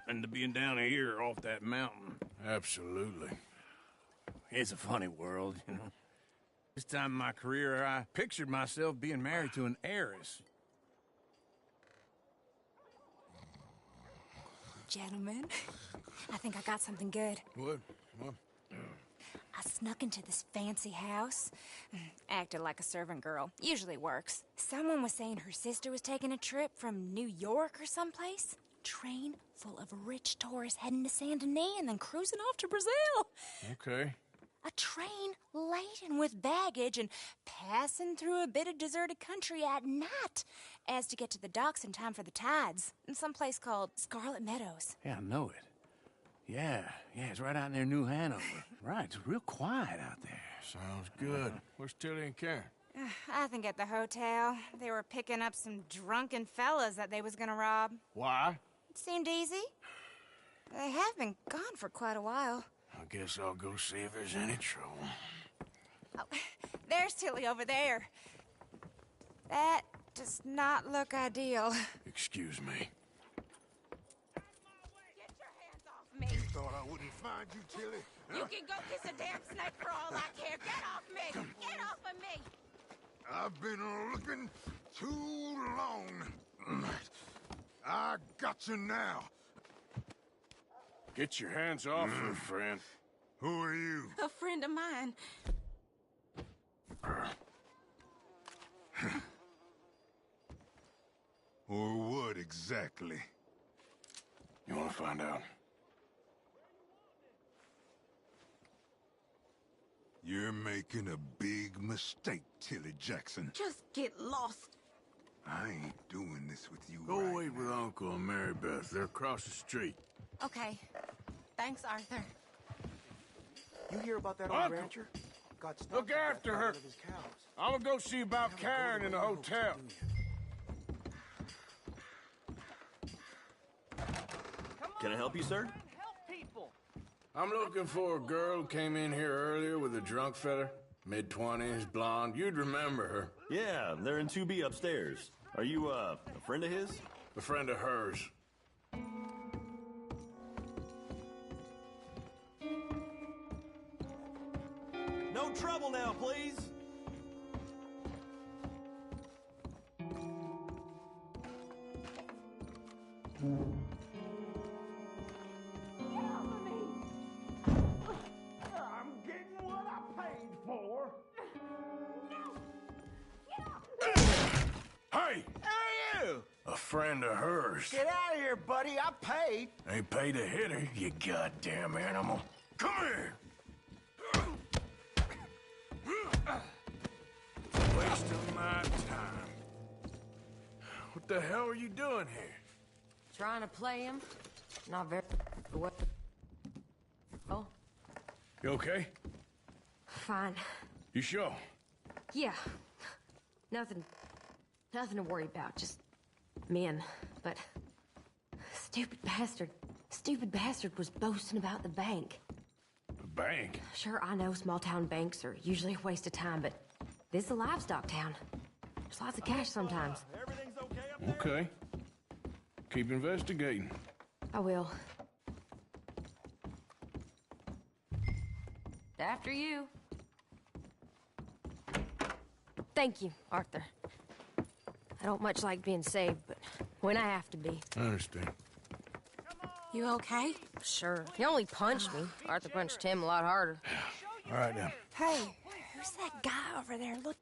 And to being down here off that mountain. Absolutely. It's a funny world, you know. This time in my career, I pictured myself being married to an heiress. Gentlemen, I think I got something good. What? I snuck into this fancy house. Acted like a servant girl. Usually works. Someone was saying her sister was taking a trip from New York or someplace. Train full of rich tourists heading to Saint Denis and then cruising off to Brazil. Okay. A train laden with baggage and passing through a bit of deserted country at night as to get to the docks in time for the tides in some place called Scarlet Meadows. Yeah, I know it. Yeah, it's right out near New Hanover. Right, it's real quiet out there. Sounds good. Where's Tilly and Karen? I think at the hotel. They were picking up some drunken fellas that they was gonna rob. Why? It seemed easy. They have been gone for quite a while. I guess I'll go see if there's any trouble. Oh, there's Tilly over there. That does not look ideal. Excuse me. Me. Thought I wouldn't find you, Tilly. You can go kiss a damn snake for all I care. Get off me! Get off of me! I've been looking too long. I got you now. Get your hands off her, friend. Who are you? A friend of mine. Or what exactly? You want to find out? You're making a big mistake, Tilly Jackson. Just get lost. I ain't doing this with you. Go right wait with Uncle and Mary Beth. They're across the street. Okay. Thanks, Arthur. You hear about that Uncle! old rancher? Got stuck Look after her. with his cows. I'm gonna go see about Karen in the hotel. Can I help you, sir? I'm looking for a girl who came in here earlier with a drunk fella. Mid-20s, blonde. You'd remember her. Yeah, they're in 2B upstairs. Are you, a friend of his? A friend of hers. trouble now, please. I'm getting what I paid for. Hey! Who are you? A friend of hers. Get out of here, buddy. I paid. Ain't paid to hit her, you goddamn animal. Come here! Wasting my time. What the hell are you doing here? Trying to play him? Not very... What? Oh, You okay? fine. You sure? Yeah. Nothing to worry about. Just men. But stupid bastard was boasting about the bank. The bank? Sure, I know small town banks are usually a waste of time, but this is a livestock town. There's lots of cash sometimes. Everything's okay up there? Okay. Keep investigating. I will. After you. Thank you, Arthur. I don't much like being saved, but when I have to be. I understand. You okay? Sure. He only punched me. Arthur punched him a lot harder. All right, now. Hey, who's that guy over there? Look.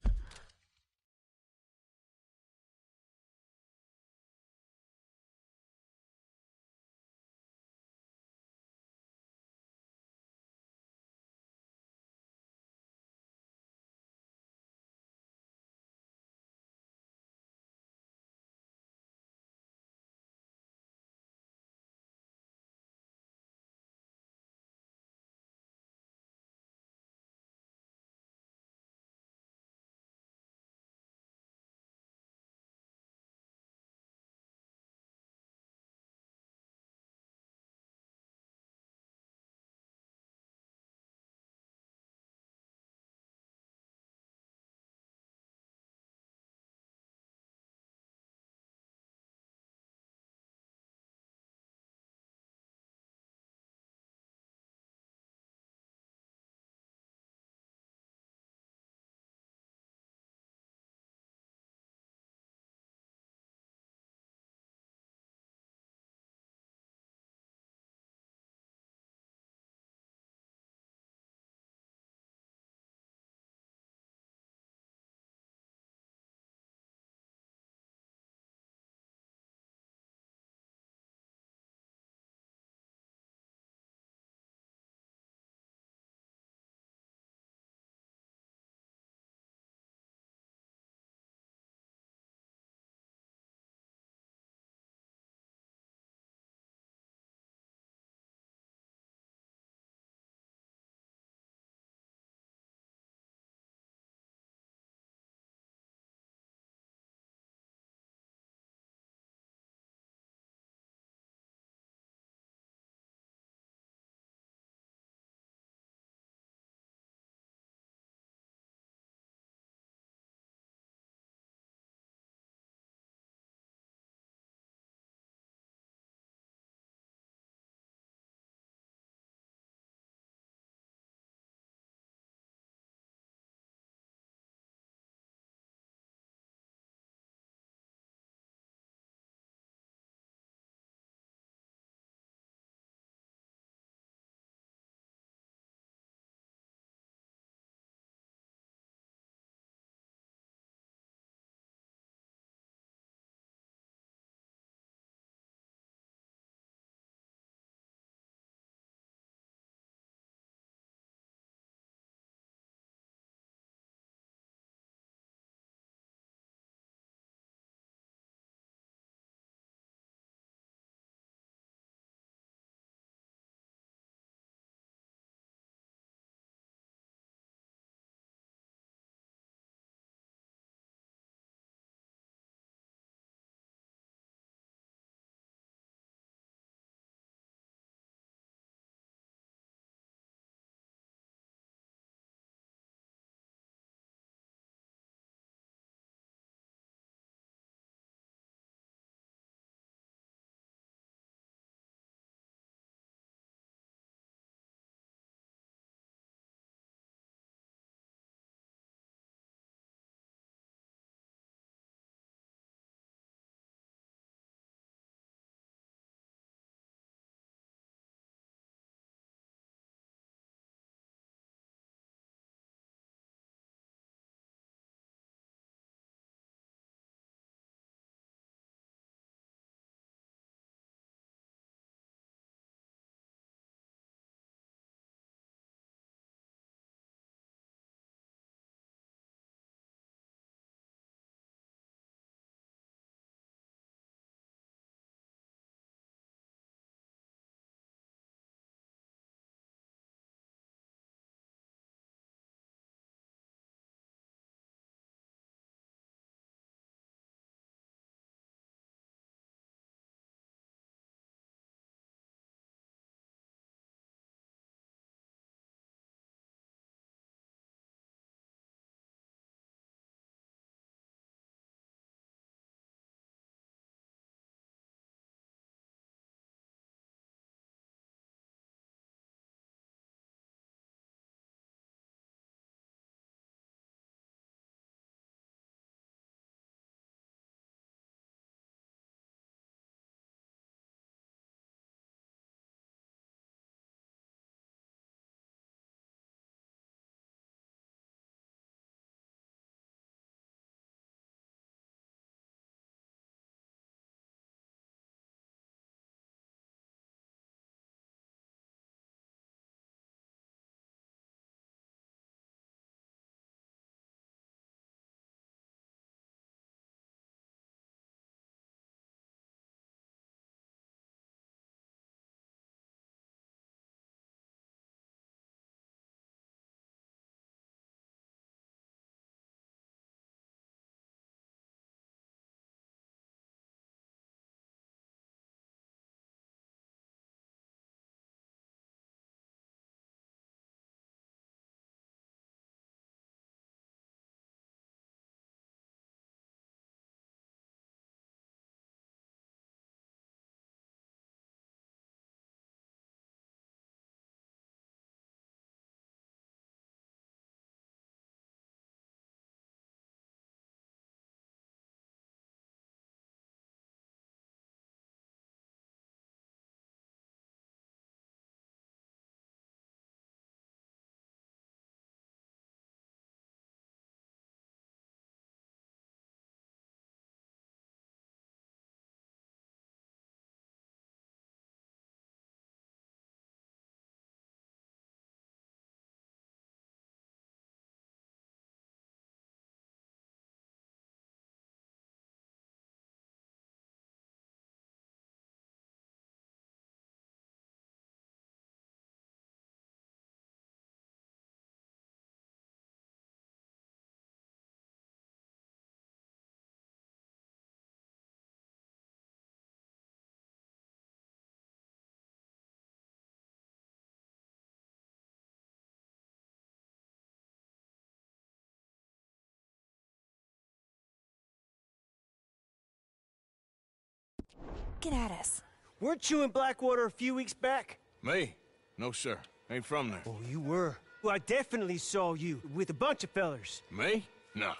looking at us? Weren't you in Blackwater a few weeks back? Me? No, sir. Ain't from there. Oh, you were. Well, I definitely saw you with a bunch of fellers. Me? No.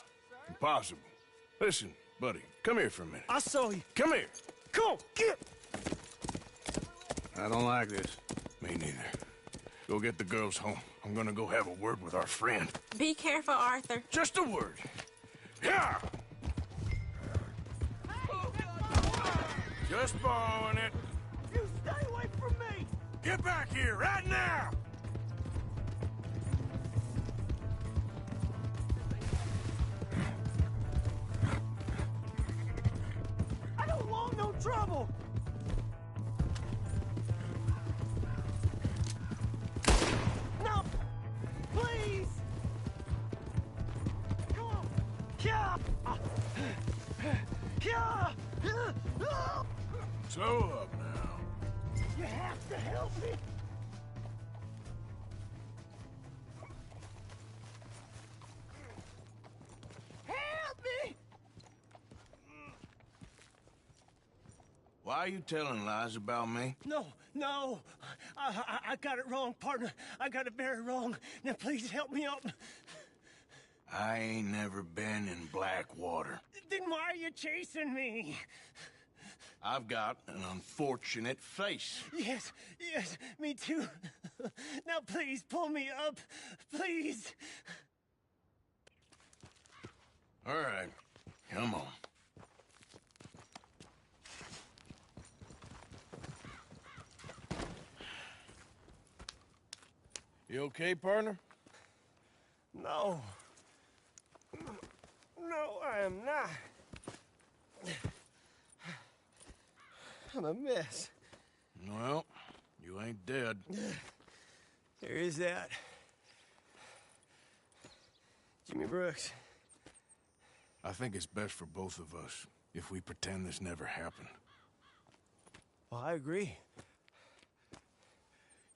Impossible. Listen, buddy, come here for a minute. I saw you. Come here. Come on, get! I don't like this. Me neither. Go get the girls home. I'm gonna go have a word with our friend. Be careful, Arthur. Just a word. Yeah! Just borrowing it. You stay away from me! Get back here, right now! I don't want no trouble! No! Please! Come on! Yeah! Yeah! Slow up now. You have to help me! Help me! Why are you telling lies about me? No. I got it wrong, partner. I got it very wrong. Now please help me out. I ain't never been in Blackwater. Then why are you chasing me? I've got an unfortunate face. Yes, me too. Now please pull me up, please. All right, come on. You okay, partner? No, I am not. I'm a mess. Well, you ain't dead. There is that. Jimmy Brooks. I think it's best for both of us if we pretend this never happened. Well, I agree.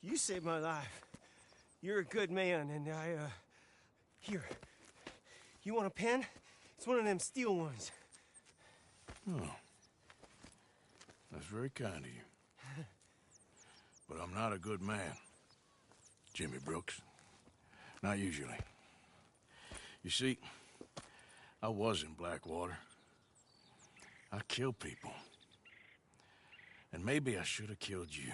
You saved my life. You're a good man, and Here. You want a pen? It's one of them steel ones. Oh. That's very kind of you. But I'm not a good man, Jimmy Brooks. Not usually. You see, I was in Blackwater. I killed people. And maybe I should have killed you.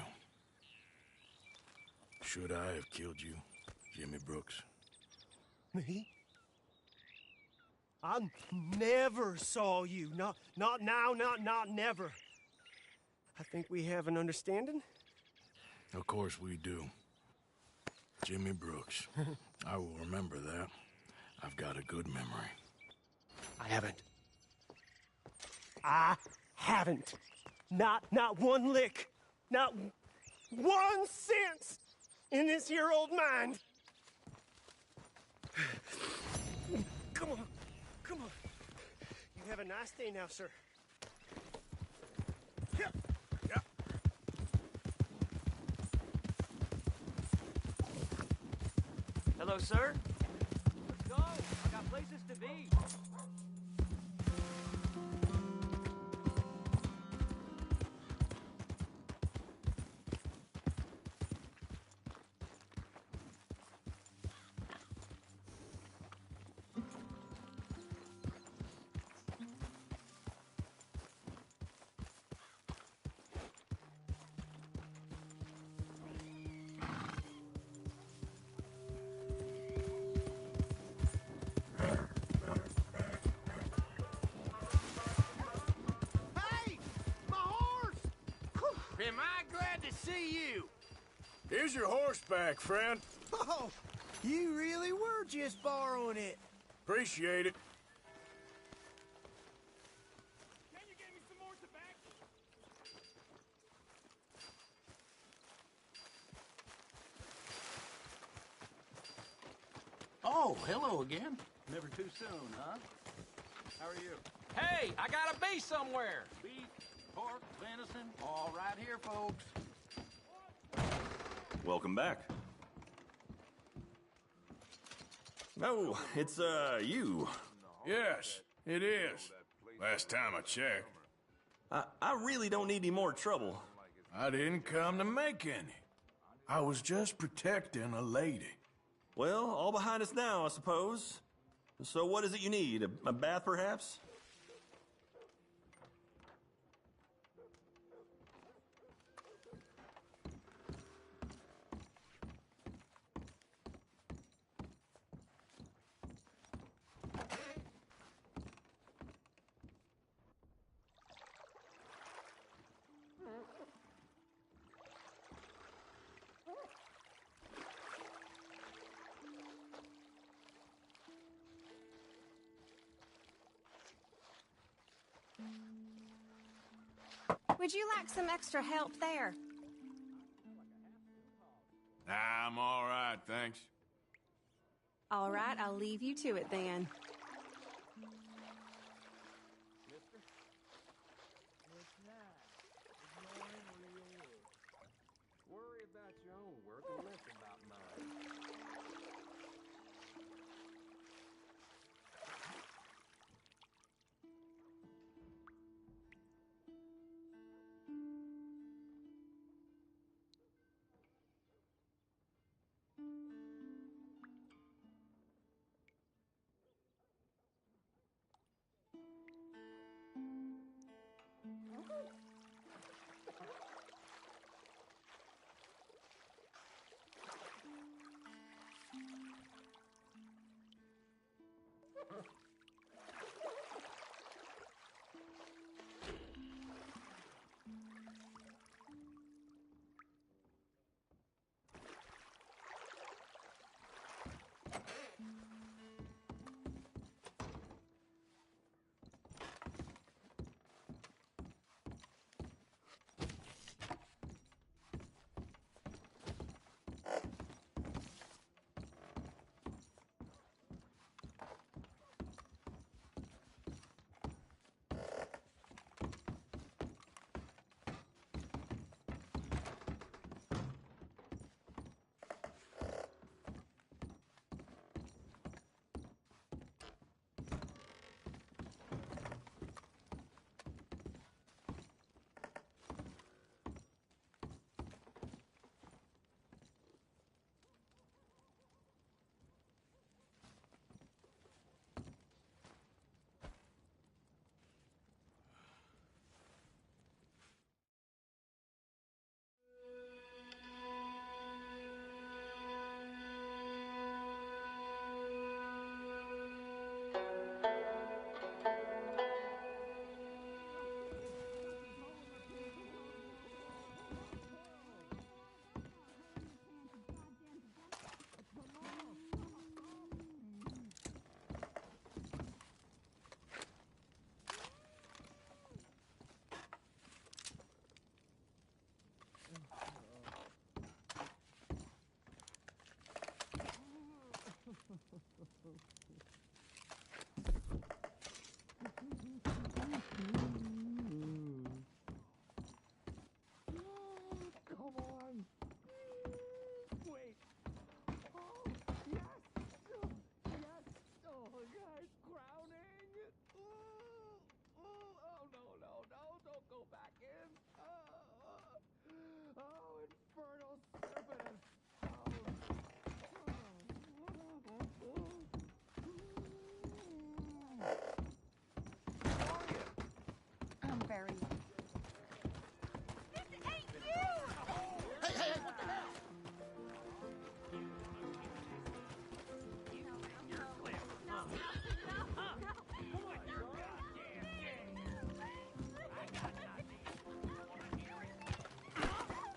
Should I have killed you, Jimmy Brooks? Me? I never saw you. Not now, not never. I think we have an understanding. Of course we do. Jimmy Brooks. I will remember that. I've got a good memory. I haven't. Not one lick. Not 1 cent in this here old mind. Come on. You have a nice day now, sir. Yep. Hello, sir. Let's go. I got places to be. Am I glad to see you? Here's your horseback, friend. Oh, you really were just borrowing it. Appreciate it. Can you give me some more tobacco? Oh, hello again. Never too soon, huh? How are you? Hey, I gotta be somewhere. Beef, pork, venison, all right here, folks. Welcome back. Oh, it's, you. Yes, it is. Last time I checked. I really don't need any more trouble. I didn't come to make any. I was just protecting a lady. Well, all behind us now, I suppose. So what is it you need? A bath, perhaps? Would you like some extra help there? I'm all right, thanks. All right, I'll leave you to it then. Worry about your own work and less about mine.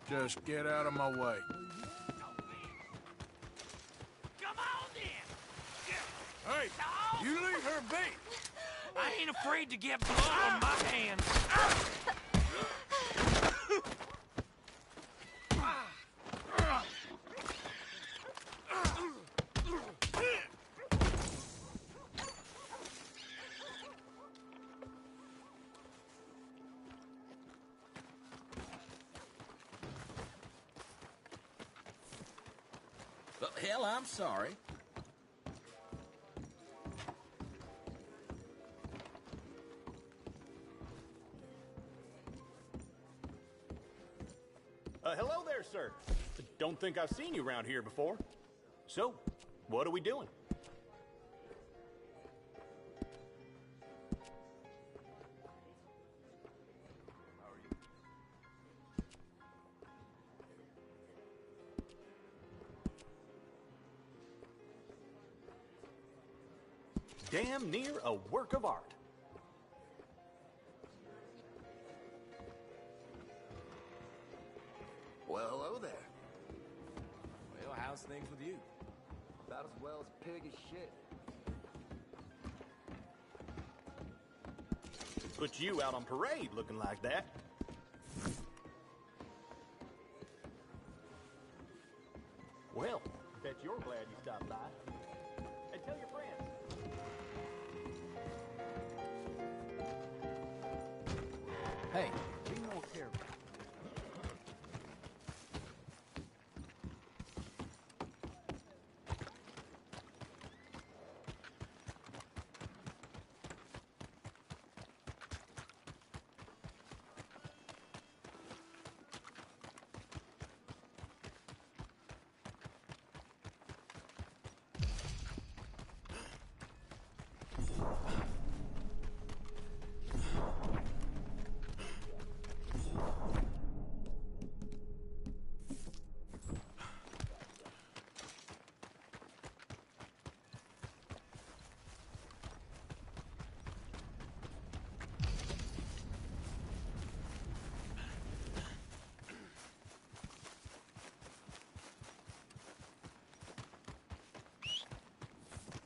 Just get out of my way. Come on then! Hey, you leave her be! I ain't afraid to get blood on my hands. Well, hell, I'm sorry. hello there, sir. Don't think I've seen you around here before. So, what are we doing? Damn near a work of art. Well, hello there. Well, how's things with you? About as well as pig as shit. Put you out on parade looking like that. Well, bet you're glad you stopped by. And tell your friends. Hey, be more careful.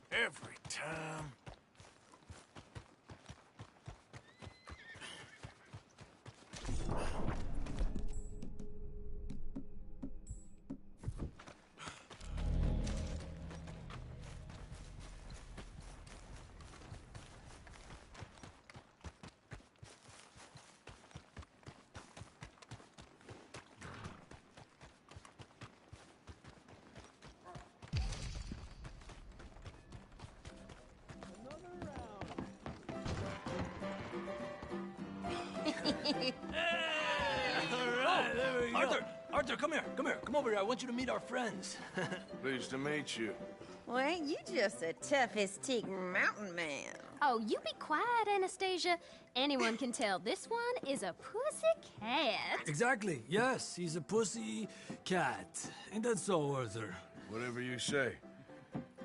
Every time. Arthur, come here. Come over here. I want you to meet our friends. Pleased to meet you. Well, ain't you just the toughest teak mountain man? Oh, you be quiet, Anastasia. Anyone can tell this one is a pussy cat. Exactly. Yes, he's a pussy cat. Ain't that so, Arthur? Whatever you say.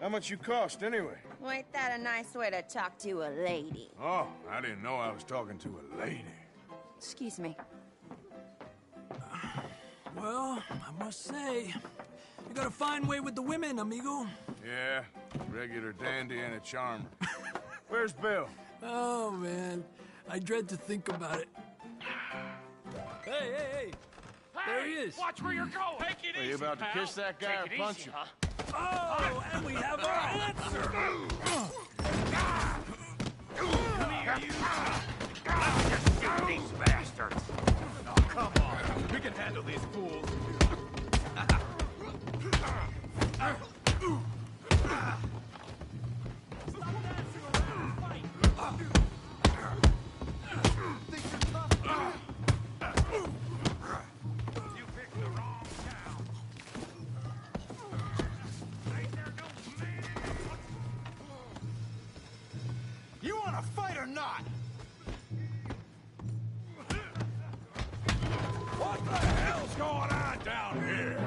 How much you cost, anyway? Well, ain't that a nice way to talk to a lady? Oh, I didn't know I was talking to a lady. Excuse me. Well, I must say, you got a fine way with the women, amigo. Yeah, regular dandy and a charmer. Where's Bill? Oh, man. I dread to think about it. Hey! There he is. Watch where you're going. Take it Are you about to kiss that guy or punch him? Oh, and we have our answer. Come here, you. Let's just get these bastards. Oh, come on. We can handle these fools. You want to fight or not? What the hell's going on down here?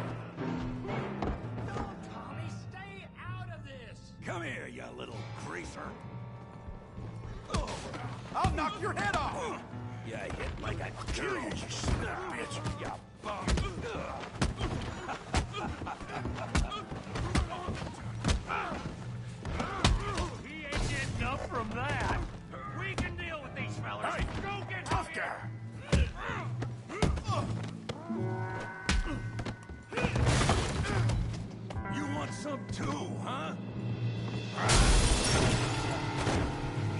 No, Tommy, stay out of this. Come here, you little greaser. I'll knock your head off! You hit like a kill you son of a bitch, you bum. He ain't getting up from that. We can deal with these fellas. Hey, go get tough guy. You want some too, huh?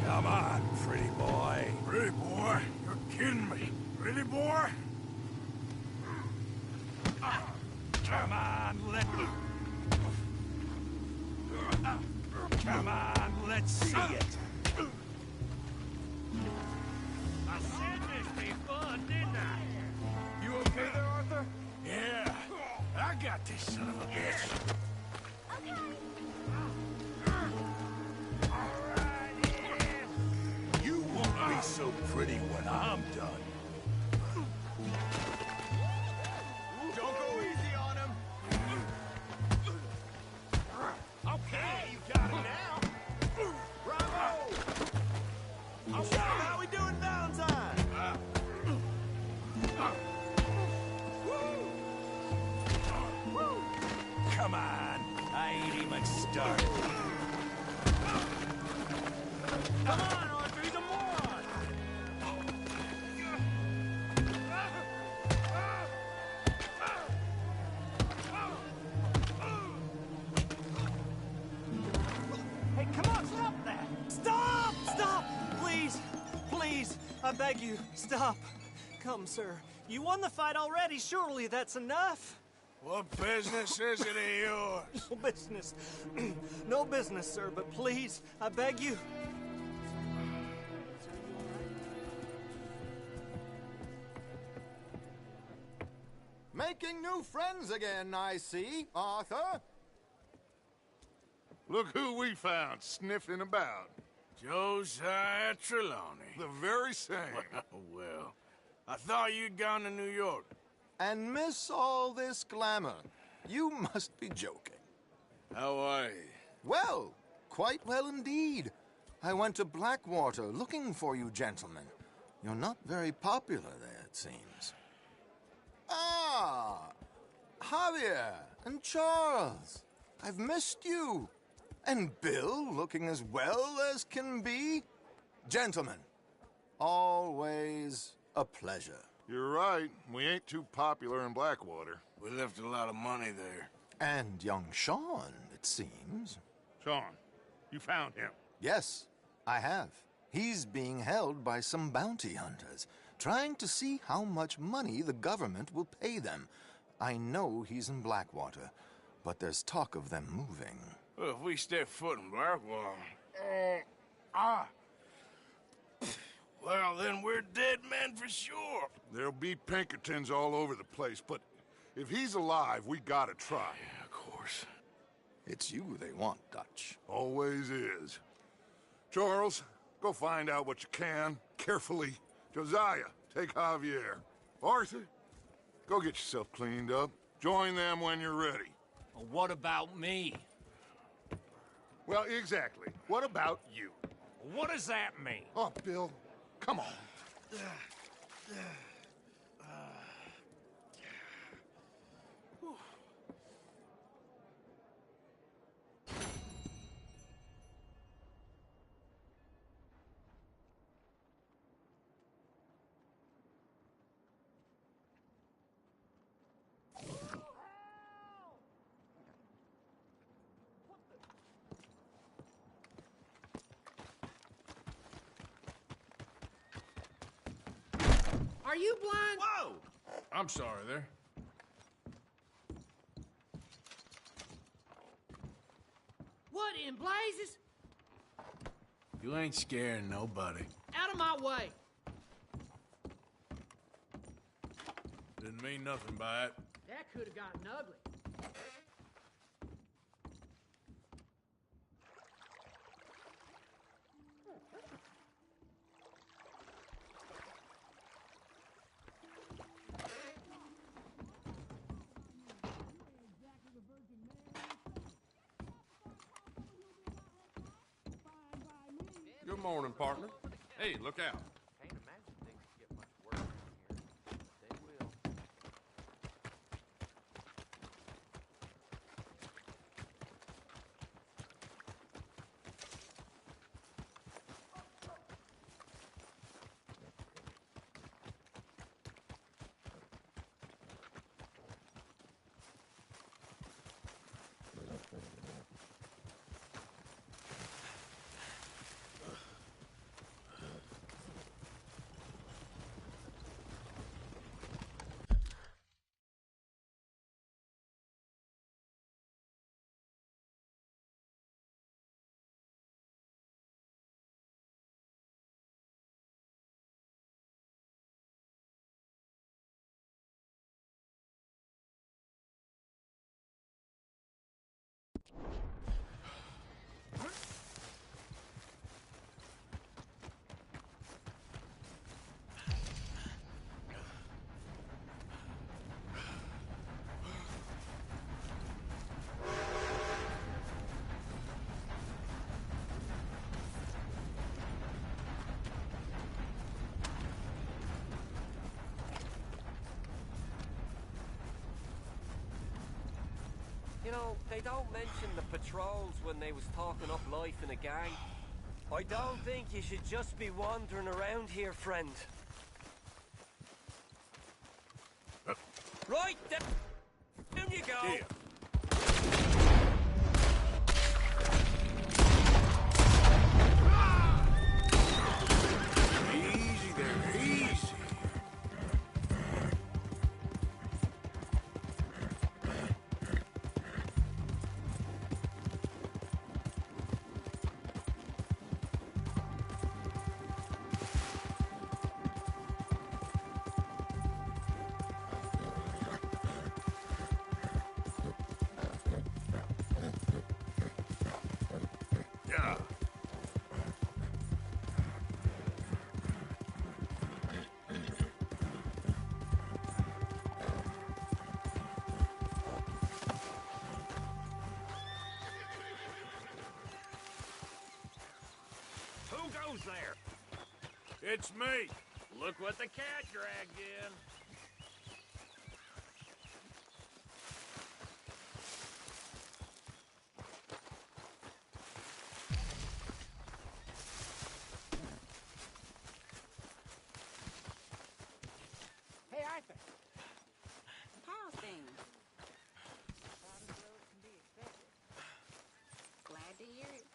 Come on, pretty boy. Pretty boy? You're kidding me. Pretty boy? Come on, Come on, let's see it. I said this be fun, didn't I? You okay there, Arthur? Yeah, got this, son of a bitch. You won't be so pretty when I'm done. Don't go easy on him. Okay, you got it now. Bravo! So, how we doing Valentine? Come on, I ain't even started. Come on, Arthur, he's a moron. Hey, come on, stop that! Stop! Stop! Please, please, I beg you, stop. Come, sir. You won the fight already. Surely that's enough. What business is it of yours? No business. No business, sir, but please, I beg you. Making new friends again, I see, Arthur. Look who we found sniffing about. Josiah Trelawney. The very same. Well, I thought you'd gone to New York. And miss all this glamour. You must be joking. How are you? Well, quite well indeed. I went to Blackwater looking for you gentlemen. You're not very popular there, it seems. Ah, Javier and Charles. I've missed you. And Bill looking as well as can be. Gentlemen, always a pleasure. You're right. We ain't too popular in Blackwater. We left a lot of money there. And young Sean, it seems. Sean, you found him? Yes, I have. He's being held by some bounty hunters, trying to see how much money the government will pay them. I know he's in Blackwater, but there's talk of them moving. Well, if we step foot in Blackwater... Well, then we're dead men for sure. There'll be Pinkertons all over the place, but if he's alive, we gotta try. Yeah, of course. It's you they want, Dutch. Always is. Charles, go find out what you can, carefully. Josiah, take Javier. Arthur, go get yourself cleaned up. Join them when you're ready. Well, what about me? Well, exactly. What about you? What does that mean? Oh, Bill, come on. Are you blind? Whoa! I'm sorry there. What in blazes? You ain't scaring nobody. Out of my way. Didn't mean nothing by it. That could have gotten ugly. Good morning, partner. Hey, look out. Can't imagine things get much worse around here. They will. they don't mention the patrols when they was talking up life in a gang. I don't think you should just be wandering around here, friend. Right, down you go. Yeah. Easy there, easy. Yeah. Who goes there? It's me. Look what the cat dragged in. Hey, Arthur. How's things? Glad to hear it.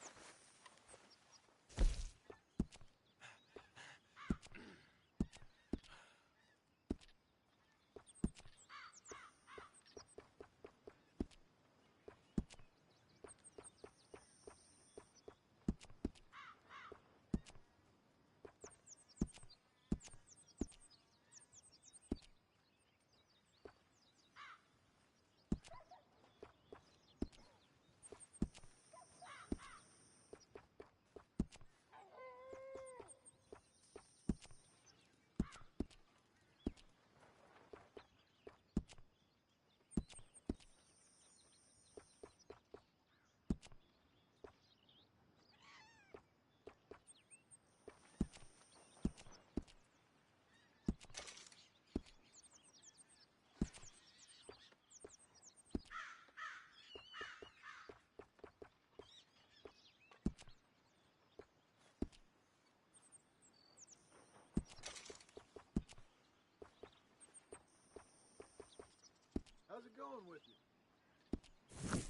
How's it going with you?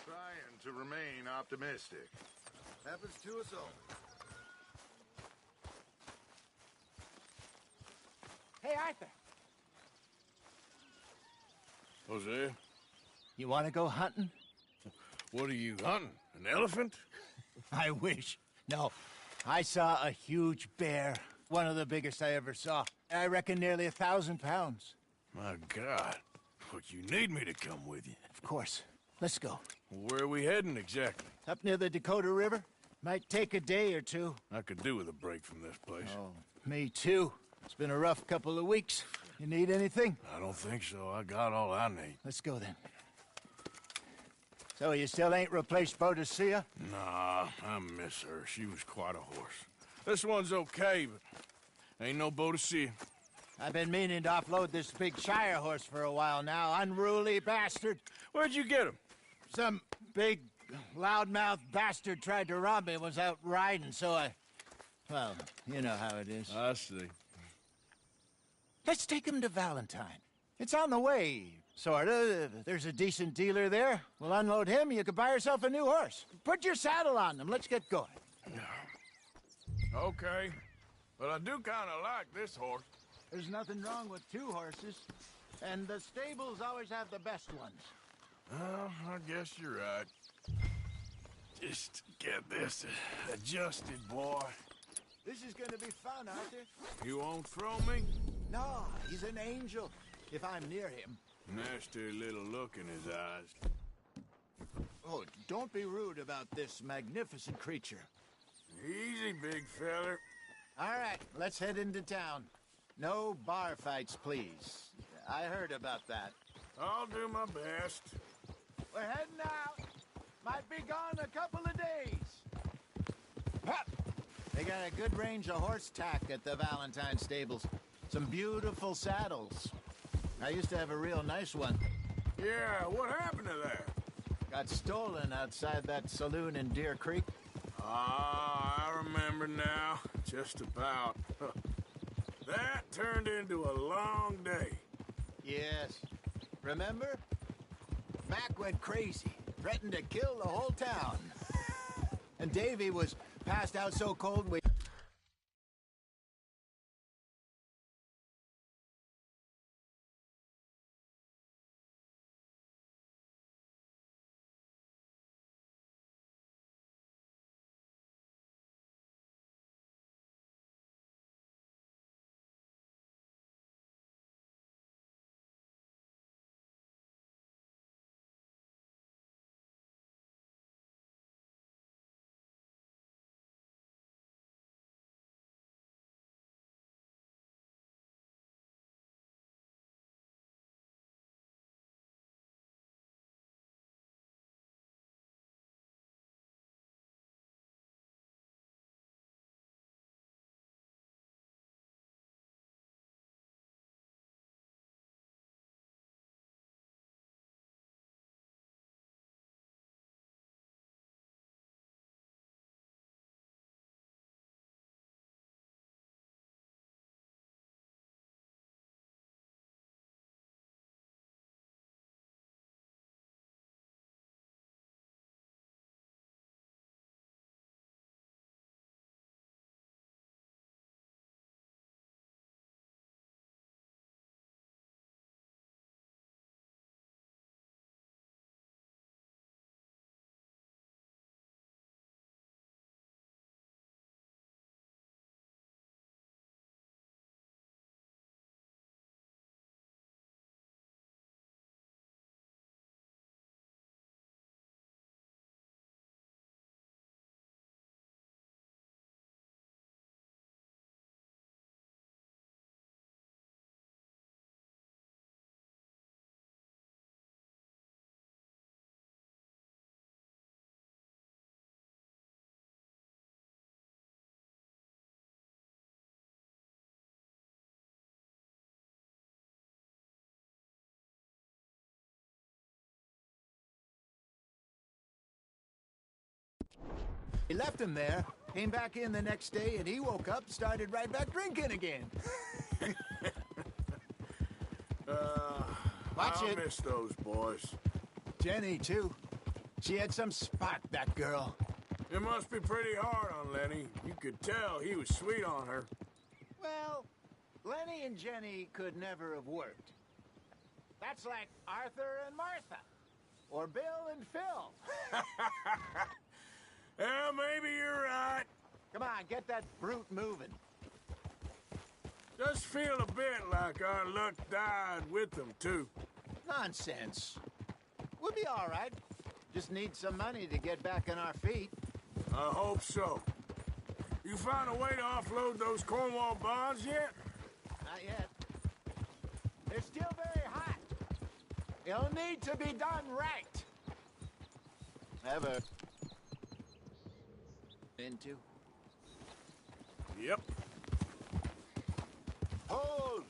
Trying to remain optimistic. Happens to us all. Hey, Arthur. Jose, You want to go hunting? what are you hunting? An elephant? I wish. No. I saw a huge bear. One of the biggest I ever saw. I reckon nearly 1,000 pounds. My God. But you need me to come with you. Of course. Let's go. Where are we heading exactly? Up near the Dakota River. Might take a day or two. I could do with a break from this place. Oh, me too. It's been a rough couple of weeks. You need anything? I don't think so. I got all I need. Let's go then. So you still ain't replaced Boadicea? Nah, I miss her. She was quite a horse. This one's okay, but ain't no Boadicea. I've been meaning to offload this big Shire horse for a while now. Unruly bastard. Where'd you get him? Some big, loudmouth bastard tried to rob me and was out riding, so I... Well, you know how it is. I see. Let's take him to Valentine. It's on the way, sorta. There's a decent dealer there. We'll unload him, you could buy yourself a new horse. Put your saddle on him, let's get going. Okay, but I do kind of like this horse. There's nothing wrong with two horses, and the stables always have the best ones. Well, I guess you're right. Just get this adjusted, boy. This is gonna be fun, Arthur. You won't throw me? No, he's an angel, if I'm near him. Nasty little look in his eyes. Oh, don't be rude about this magnificent creature. Easy, big feller. All right, let's head into town. No bar fights, please. I heard about that. I'll do my best. We're heading out. Might be gone a couple of days. Ha! They got a good range of horse tack at the Valentine stables. Some beautiful saddles. I used to have a real nice one. Yeah, what happened to that? got stolen outside that saloon in Deer Creek? Ah, I remember now. Just about. That turned into a long day. Yes. Remember? Mac went crazy, threatened to kill the whole town. And Davy was passed out so cold we... He left him there, came back in the next day, and he woke up and started right back drinking again. Watch I it. miss those boys. Jenny, too. She had some spark, that girl. It must be pretty hard on Lenny. You could tell he was sweet on her. Well, Lenny and Jenny could never have worked. That's like Arthur and Martha. Or Bill and Phil. Yeah, maybe you're right. Come on, get that brute moving. Just feel a bit like our luck died with them, too. Nonsense. We'll be all right. Just need some money to get back on our feet. I hope so. You found a way to offload those Cornwall bonds yet? Not yet. They're still very hot. It'll need to be done right. Ever into? Yep. Hold!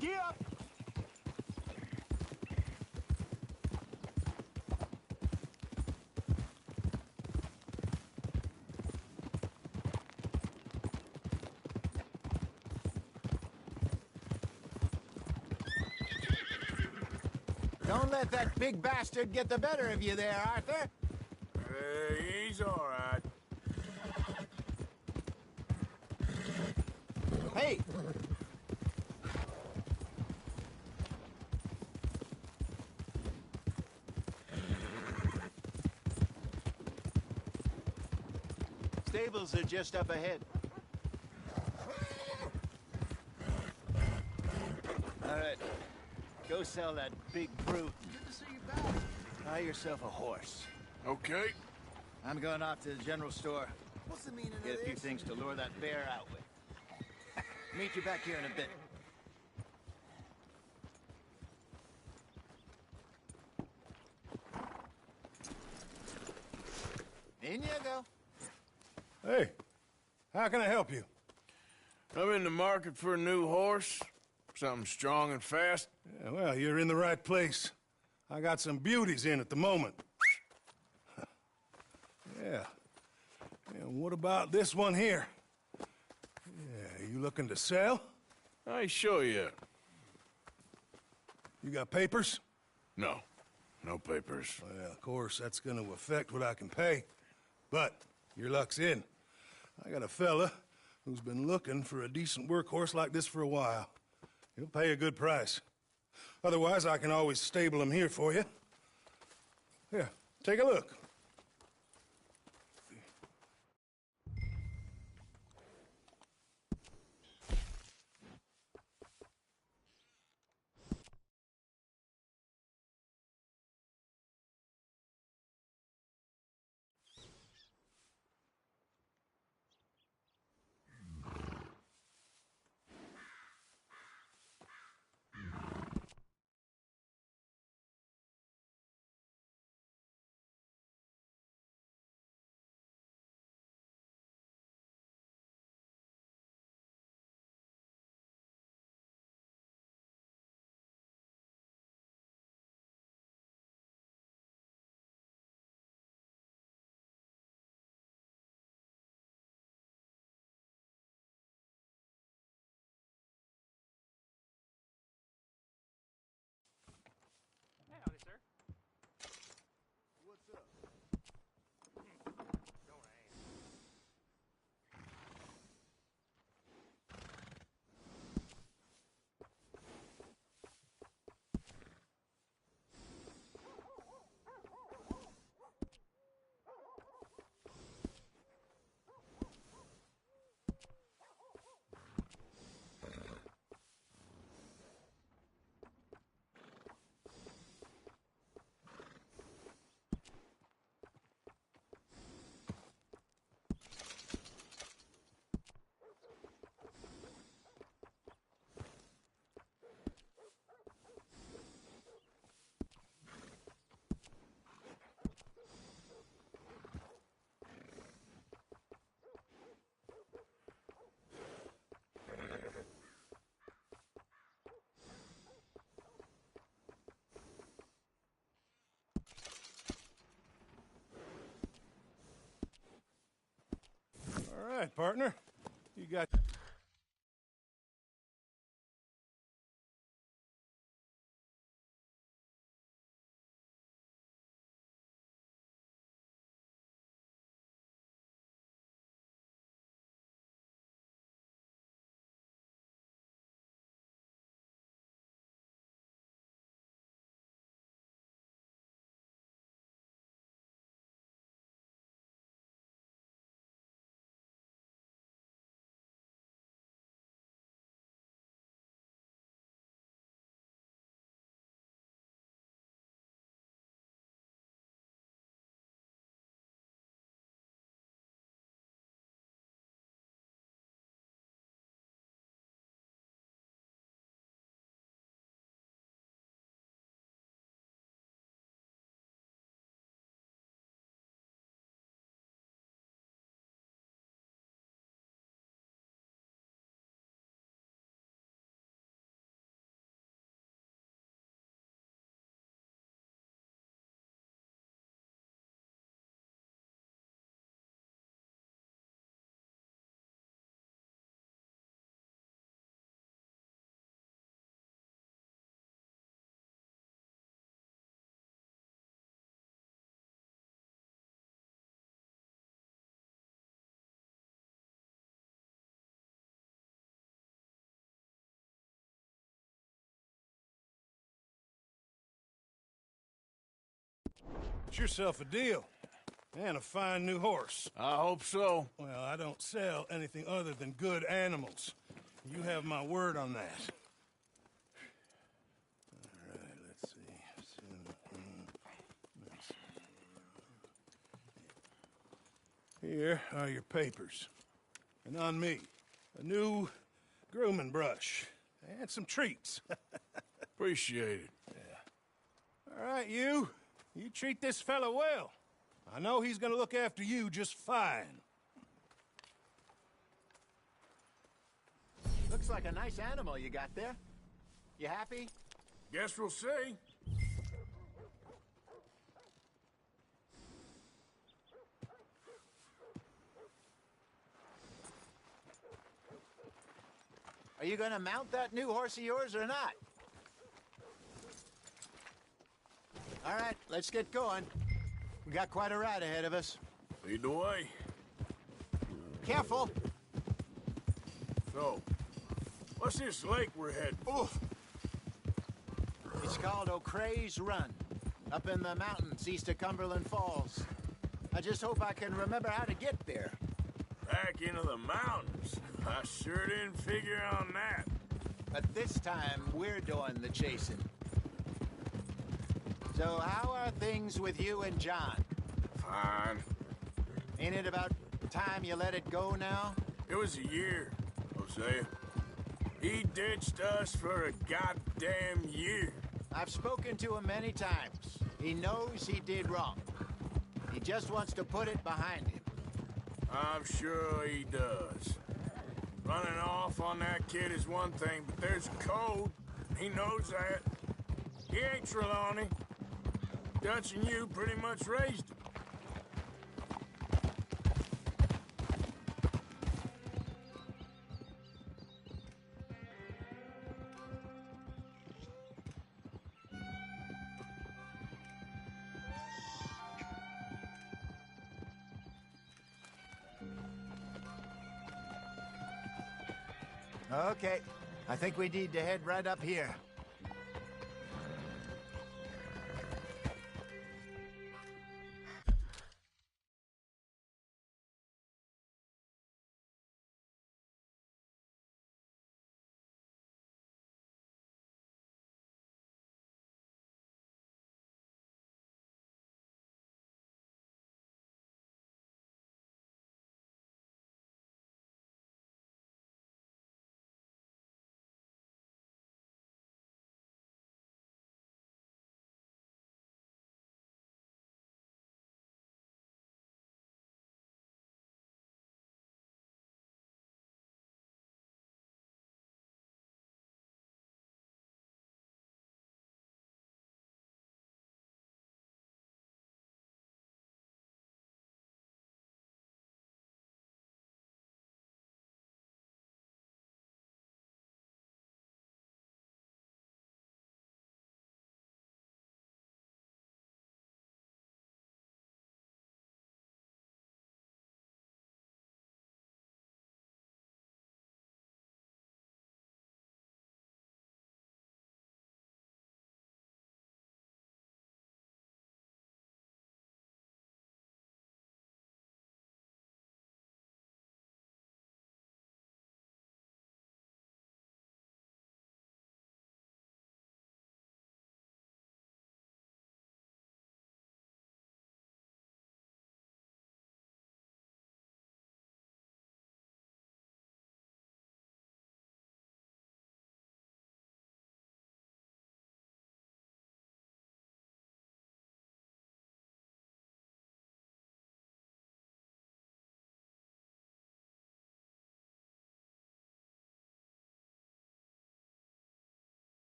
Gear up! Don't let that big bastard get the better of you there, Arthur. He's all right. Hey! Stables are just up ahead. All right. Go sell that big brute. Good to see you back. Buy yourself a horse. Okay. I'm going off to the general store. What's the meaning of Get a few this? things to lure that bear out with. Meet you back here in a bit. In you go. Hey, how can I help you? I'm in the market for a new horse. Something strong and fast. Yeah, well, you're in the right place. I got some beauties in at the moment. Yeah. And what about this one here? Yeah, you looking to sell? I show you. You got papers? No. No papers. Well, of course, that's gonna affect what I can pay. But your luck's in. I got a fella who's been looking for a decent workhorse like this for a while. He'll pay a good price. Otherwise, I can always stable him here for you. Here, take a look. Howdy, sir. What's up? Don't ask. All right, partner. You got... Get yourself a deal. And a fine new horse. I hope so. Well, I don't sell anything other than good animals. You have my word on that. All right, let's see. Here are your papers. And on me, a new grooming brush. And some treats. Appreciate it. Yeah. All right, you. You treat this fella well. I know he's gonna look after you just fine. Looks like a nice animal you got there. You happy? Guess we'll see. Are you gonna mount that new horse of yours or not? All right, let's get going. We got quite a ride ahead of us. Lead the way. Careful. So, what's this lake we're heading for? It's called O'Creagh's Run, up in the mountains east of Cumberland Falls. I just hope I can remember how to get there. Back into the mountains? I sure didn't figure on that. But this time, we're doing the chasing. So how are things with you and John? Fine. Ain't it about time you let it go now? It was a year, Hosea. He ditched us for a goddamn year. I've spoken to him many times. He knows he did wrong. He just wants to put it behind him. I'm sure he does. Running off on that kid is one thing, but there's a code. He knows that. He ain't Trelawney. Dutch and you pretty much raised him. Okay, I think we need to head right up here.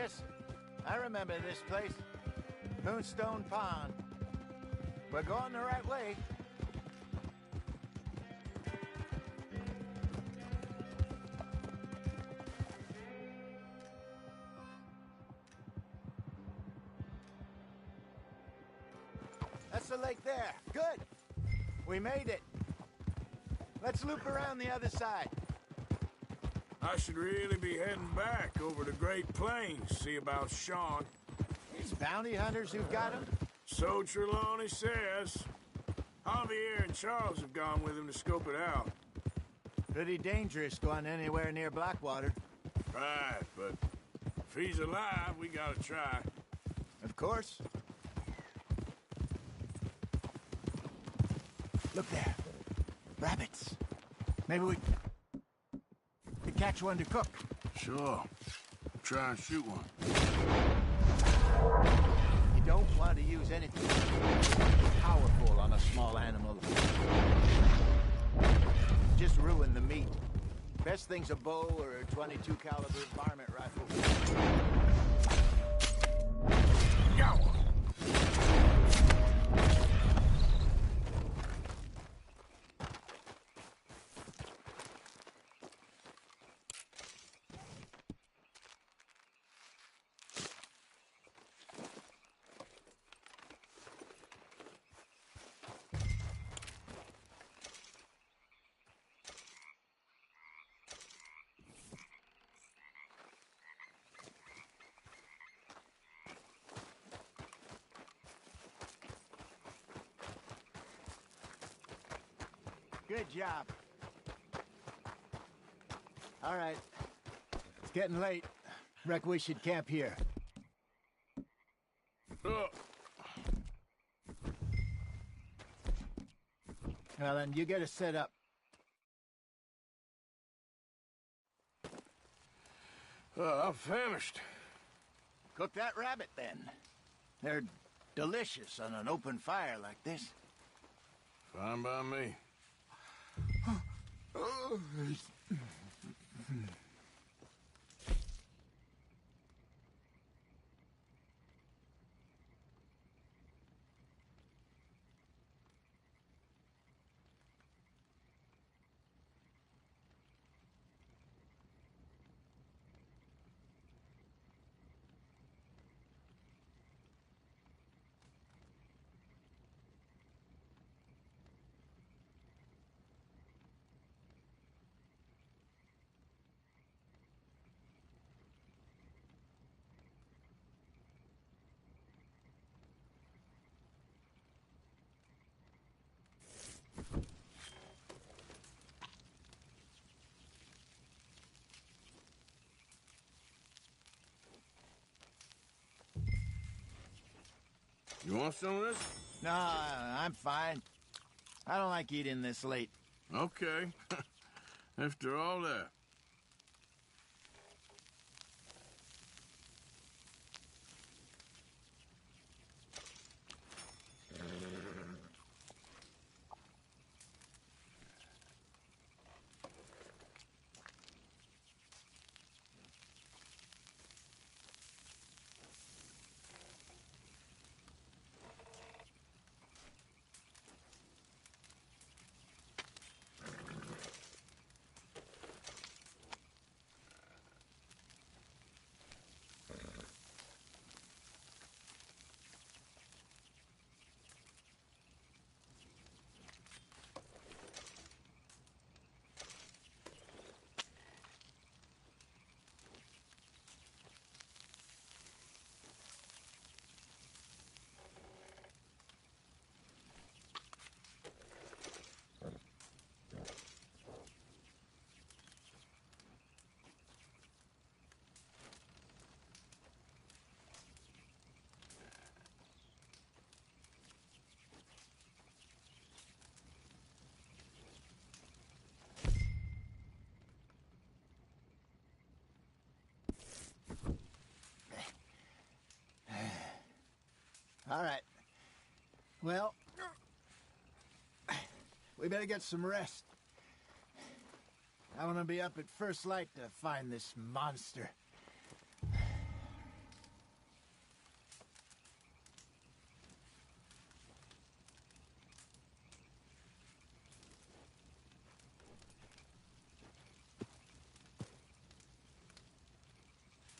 Yes, I remember this place. Moonstone Pond. We're going the right way. That's the lake there. Good. We made it. Let's loop around the other side. I should really be heading back over the Great Plains, see about Sean. These bounty hunters who've got him? So Trelawney says. Javier and Charles have gone with him to scope it out. Pretty dangerous going anywhere near Blackwater. Right, but if he's alive, we gotta try. Of course. Look there. Rabbits. Maybe we could catch one to cook. Sure. Try and shoot one. You don't want to use anything powerful on a small animal. Just ruin the meat. Best thing's a bow or a .22 caliber varmint rifle. Go! Good job. All right. It's getting late. Reckon we should camp here. Well, then you get us set up. I'm famished. Cook that rabbit, then. They're delicious on an open fire like this. Fine by me. You want some of this? No, I'm fine. I don't like eating this late. Okay. After all that. All right. Well, we better get some rest. I want to be up at first light to find this monster.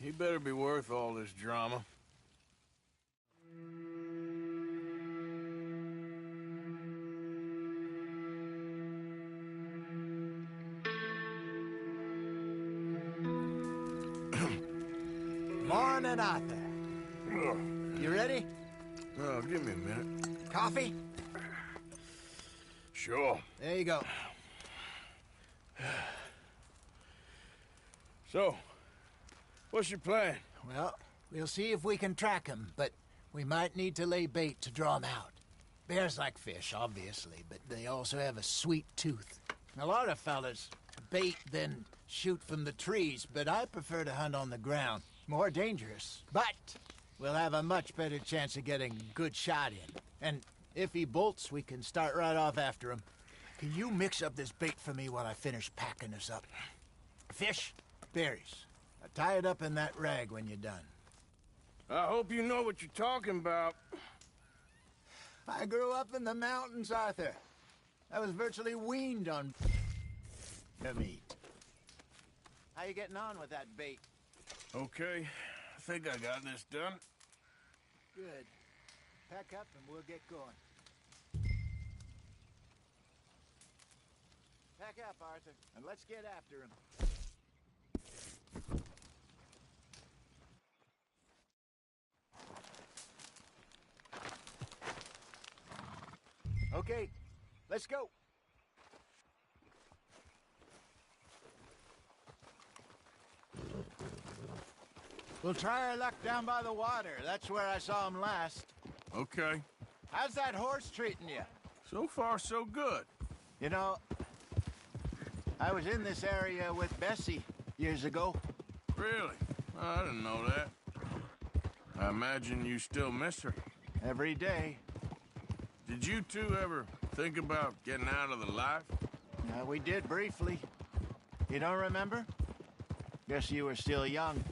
He better be worth all this drama. Morning, Arthur. You ready? Oh, give me a minute. Coffee? Sure. There you go. So, what's your plan? Well, we'll see if we can track him, but we might need to lay bait to draw him out. Bears like fish, obviously, but they also have a sweet tooth. A lot of fellas bait, then shoot from the trees, but I prefer to hunt on the ground. More dangerous, but we'll have a much better chance of getting a good shot in. And if he bolts, we can start right off after him. Can you mix up this bait for me while I finish packing this up? Fish, berries. Tie it up in that rag when you're done. I hope you know what you're talking about. I grew up in the mountains, Arthur. I was virtually weaned on meat. How you getting on with that bait? Okay, I think I got this done. Good. Pack up and we'll get going. Pack up, Arthur, and let's get after him. Okay, let's go. We'll try our luck down by the water. That's where I saw him last. Okay. How's that horse treating you? So far, so good. You know, I was in this area with Bessie years ago. Really? I didn't know that. I imagine you still miss her. Every day. Did you two ever think about getting out of the life? We did briefly. You don't remember? Guess you were still young.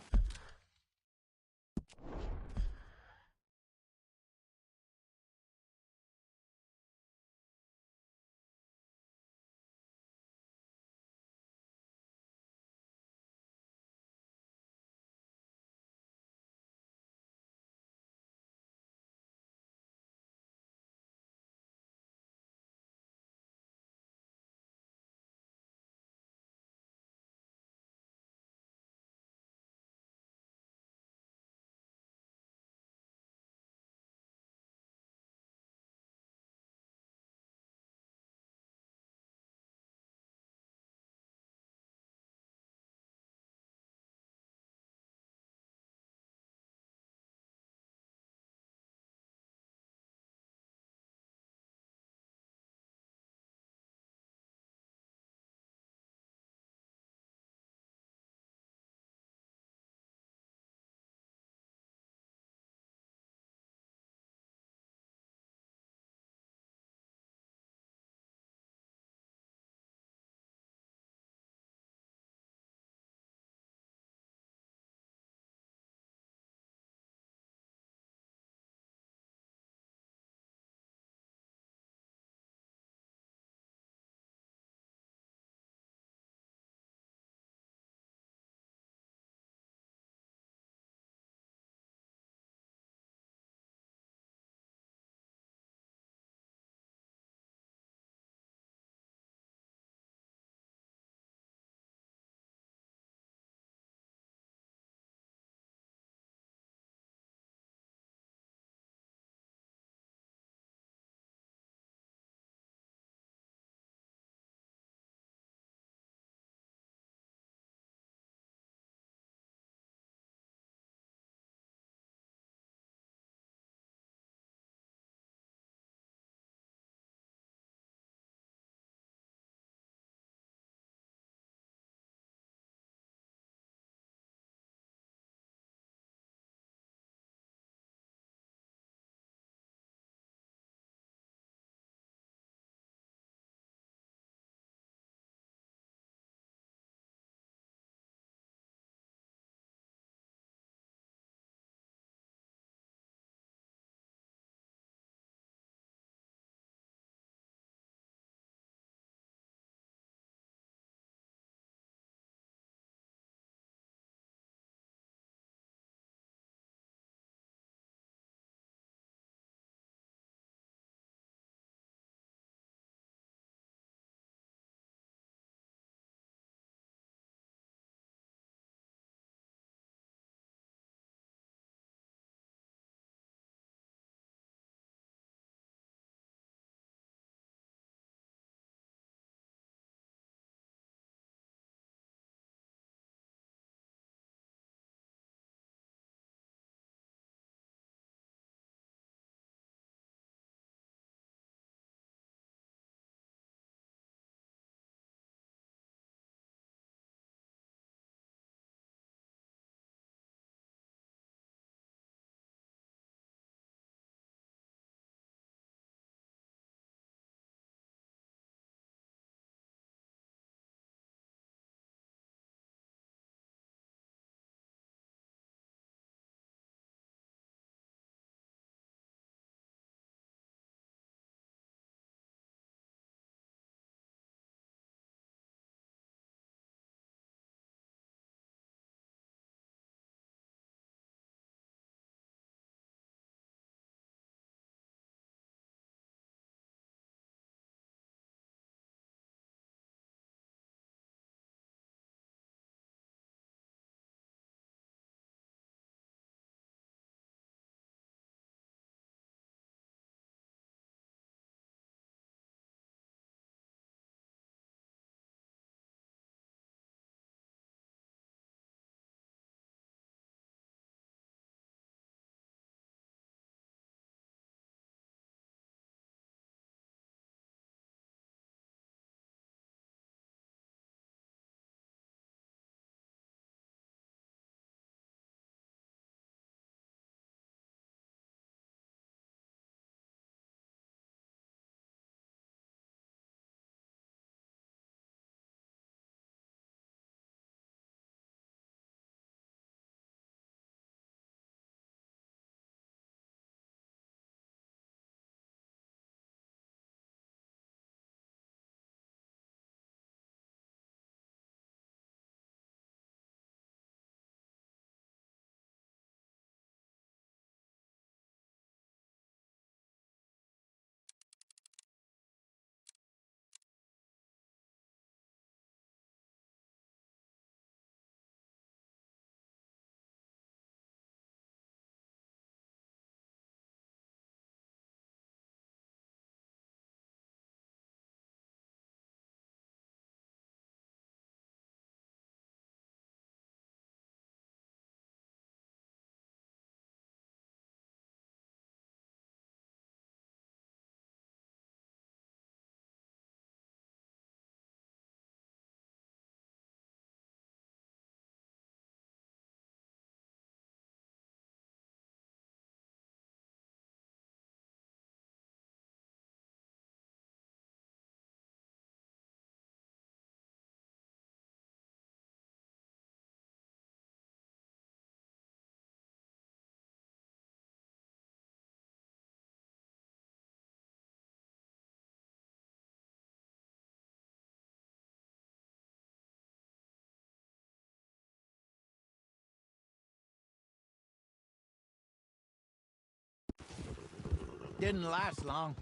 Didn't last long.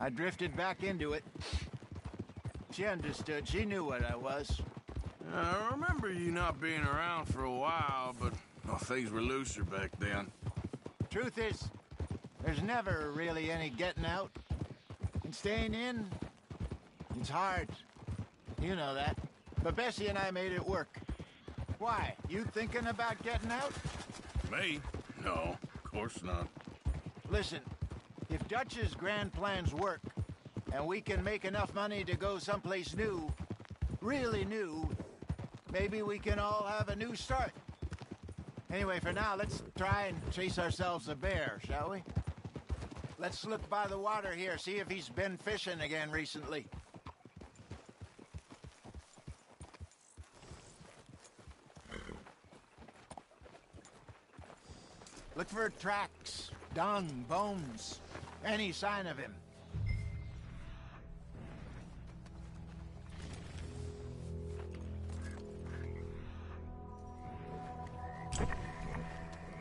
I drifted back into it. She understood. She knew what I was. I remember you not being around for a while, but things were looser back then. Truth is, there's never really any getting out. And staying in, it's hard. You know that. But Bessie and I made it work. Why? You thinking about getting out? Me? No, of course not. Listen, if Dutch's grand plans work, and we can make enough money to go someplace new, really new, maybe we can all have a new start. Anyway, for now, let's try and chase ourselves a bear, shall we? Let's look by the water here, see if he's been fishing again recently. Look for tracks, dung, bones, any sign of him.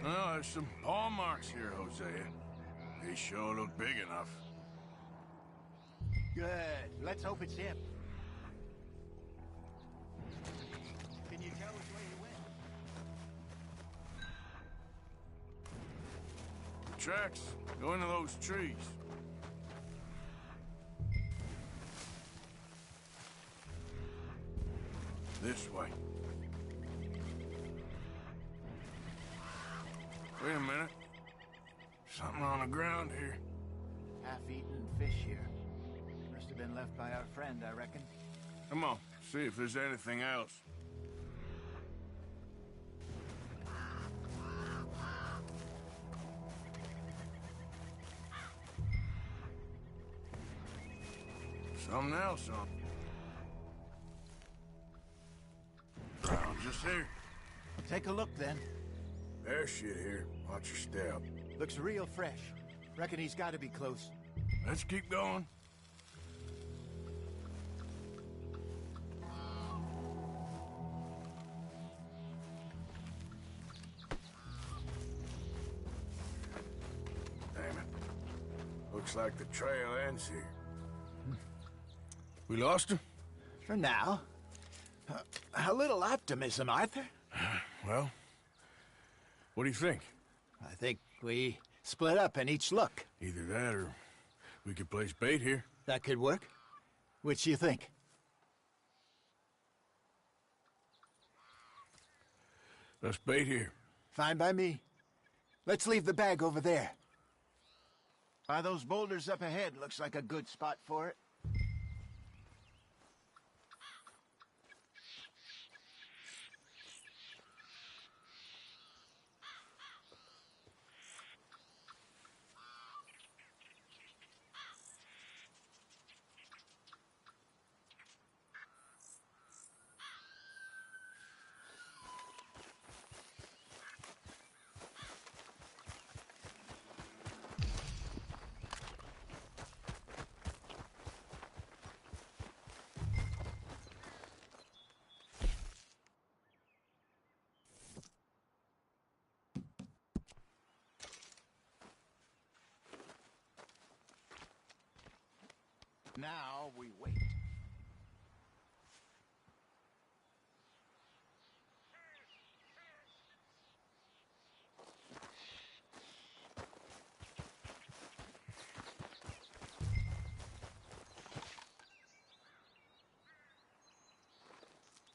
Well, there's some paw marks here, Hosea. They sure look big enough. Good. Let's hope it's him. Can you tell which way he went? The tracks go into those trees. This way. Wait a minute. Something on the ground here. Half-eaten fish here. Must have been left by our friend, I reckon. Come on, see if there's anything else. Something else on. Ground just here. Take a look, then. There's shit here. Watch your step. Looks real fresh. Reckon he's got to be close. Let's keep going. Damn it. Looks like the trail ends here. We lost him? For now. A little optimism, Arthur. Well, what do you think? I think we split up and each look. Either that or we could place bait here. That could work. Which do you think? Let's bait here. Fine by me. Let's leave the bag over there. By those boulders up ahead, looks like a good spot for it. Now we wait.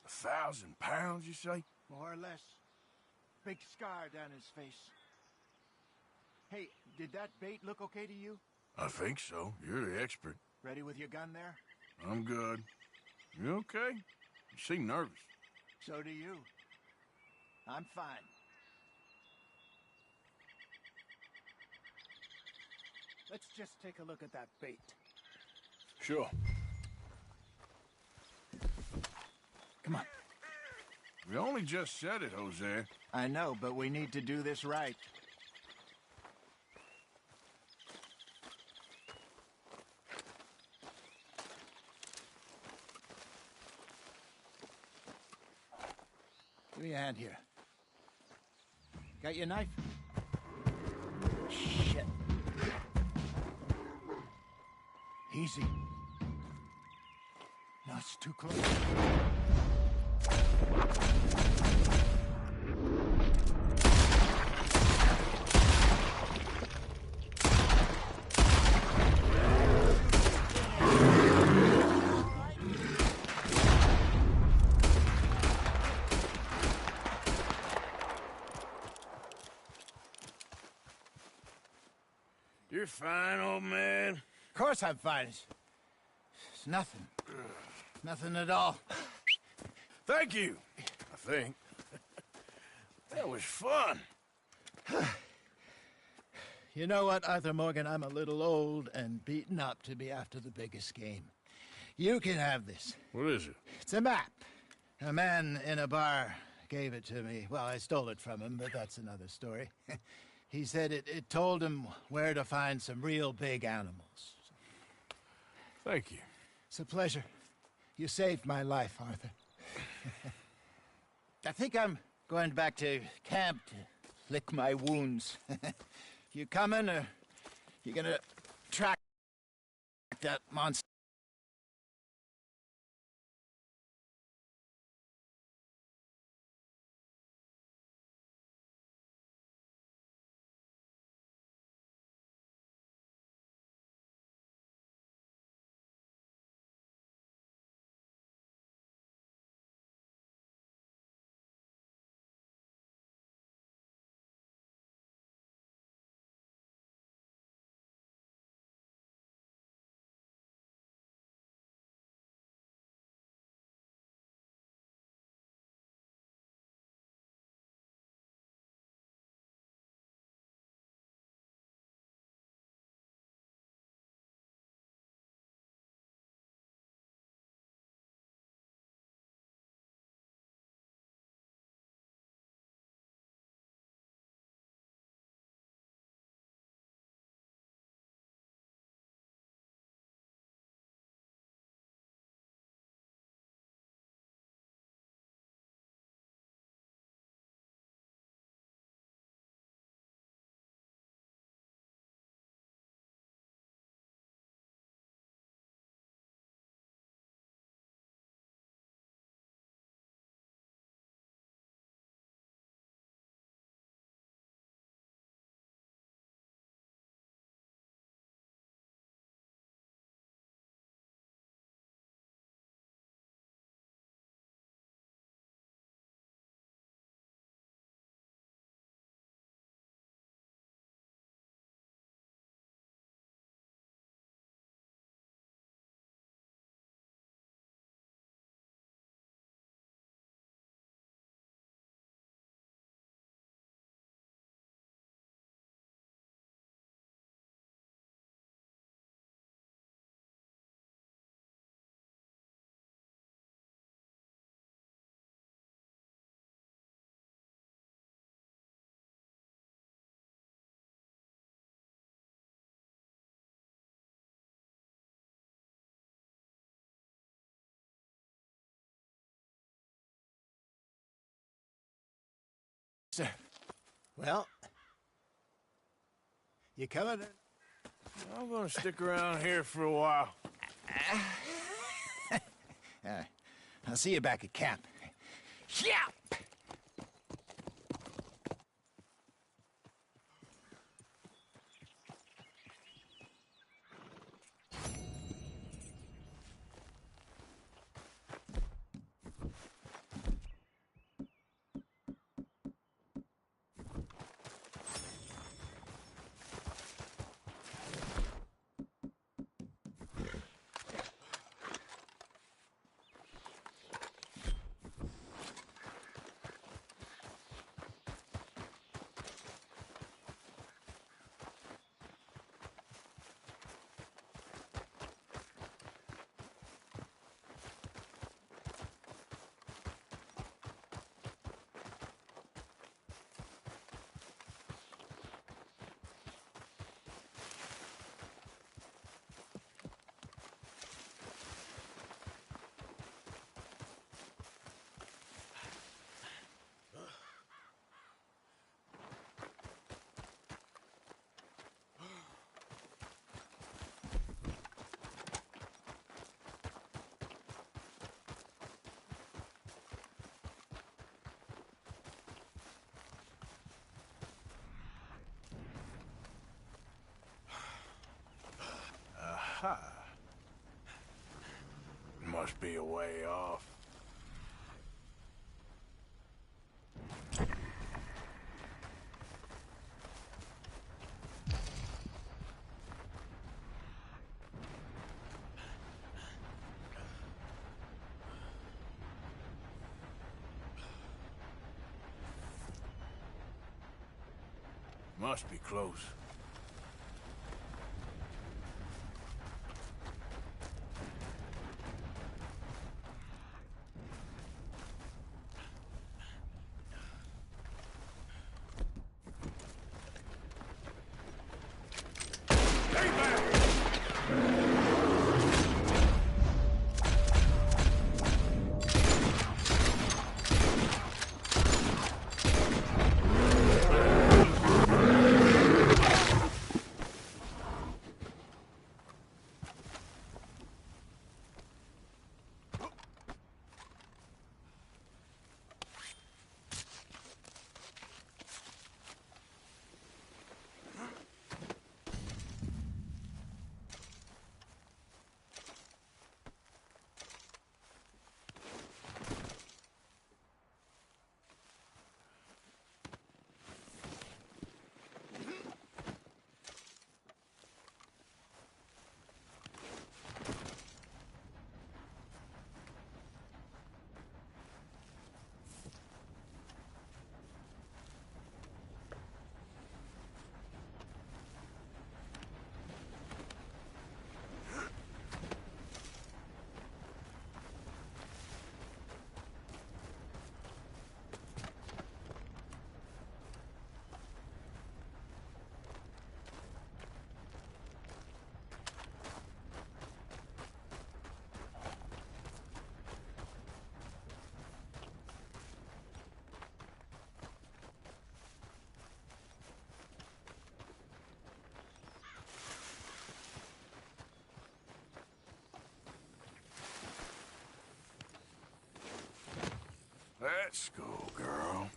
£1,000, you say? More or less. Big scar down his face. Hey, did that bait look okay to you? I think so. You're the expert. Ready with your gun there? I'm good. You okay? You seem nervous. So do you. I'm fine. Let's just take a look at that bait. Sure. Come on. We only just said it, Jose. I know, but we need to do this right. Give me a hand here. Got your knife? Shit. Easy. No, it's too close. You're fine, old man. Of course I'm fine. It's nothing. Nothing at all. Thank you, I think. That was fun. You know what, Arthur Morgan? I'm a little old and beaten up to be after the biggest game. You can have this. What is it? It's a map. A man in a bar gave it to me. Well, I stole it from him, but that's another story. He said it told him where to find some real big animals. Thank you. It's a pleasure. You saved my life, Arthur. I think I'm going back to camp to lick my wounds. You coming, or you gonna track that monster? Sir. Well, you coming? I'm gonna stick around here for a while. All right. I'll see you back at camp. Yeah! Must be a way off. Must be close. Let's go, girl.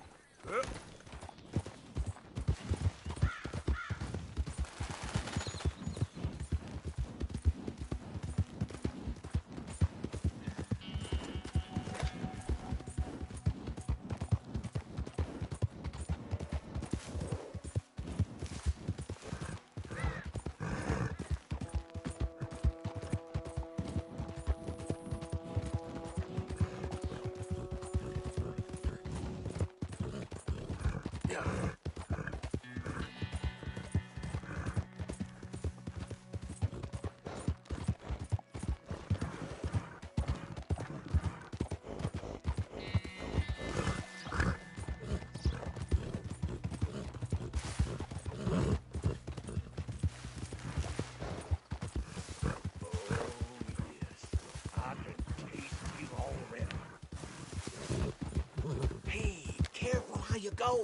How you go?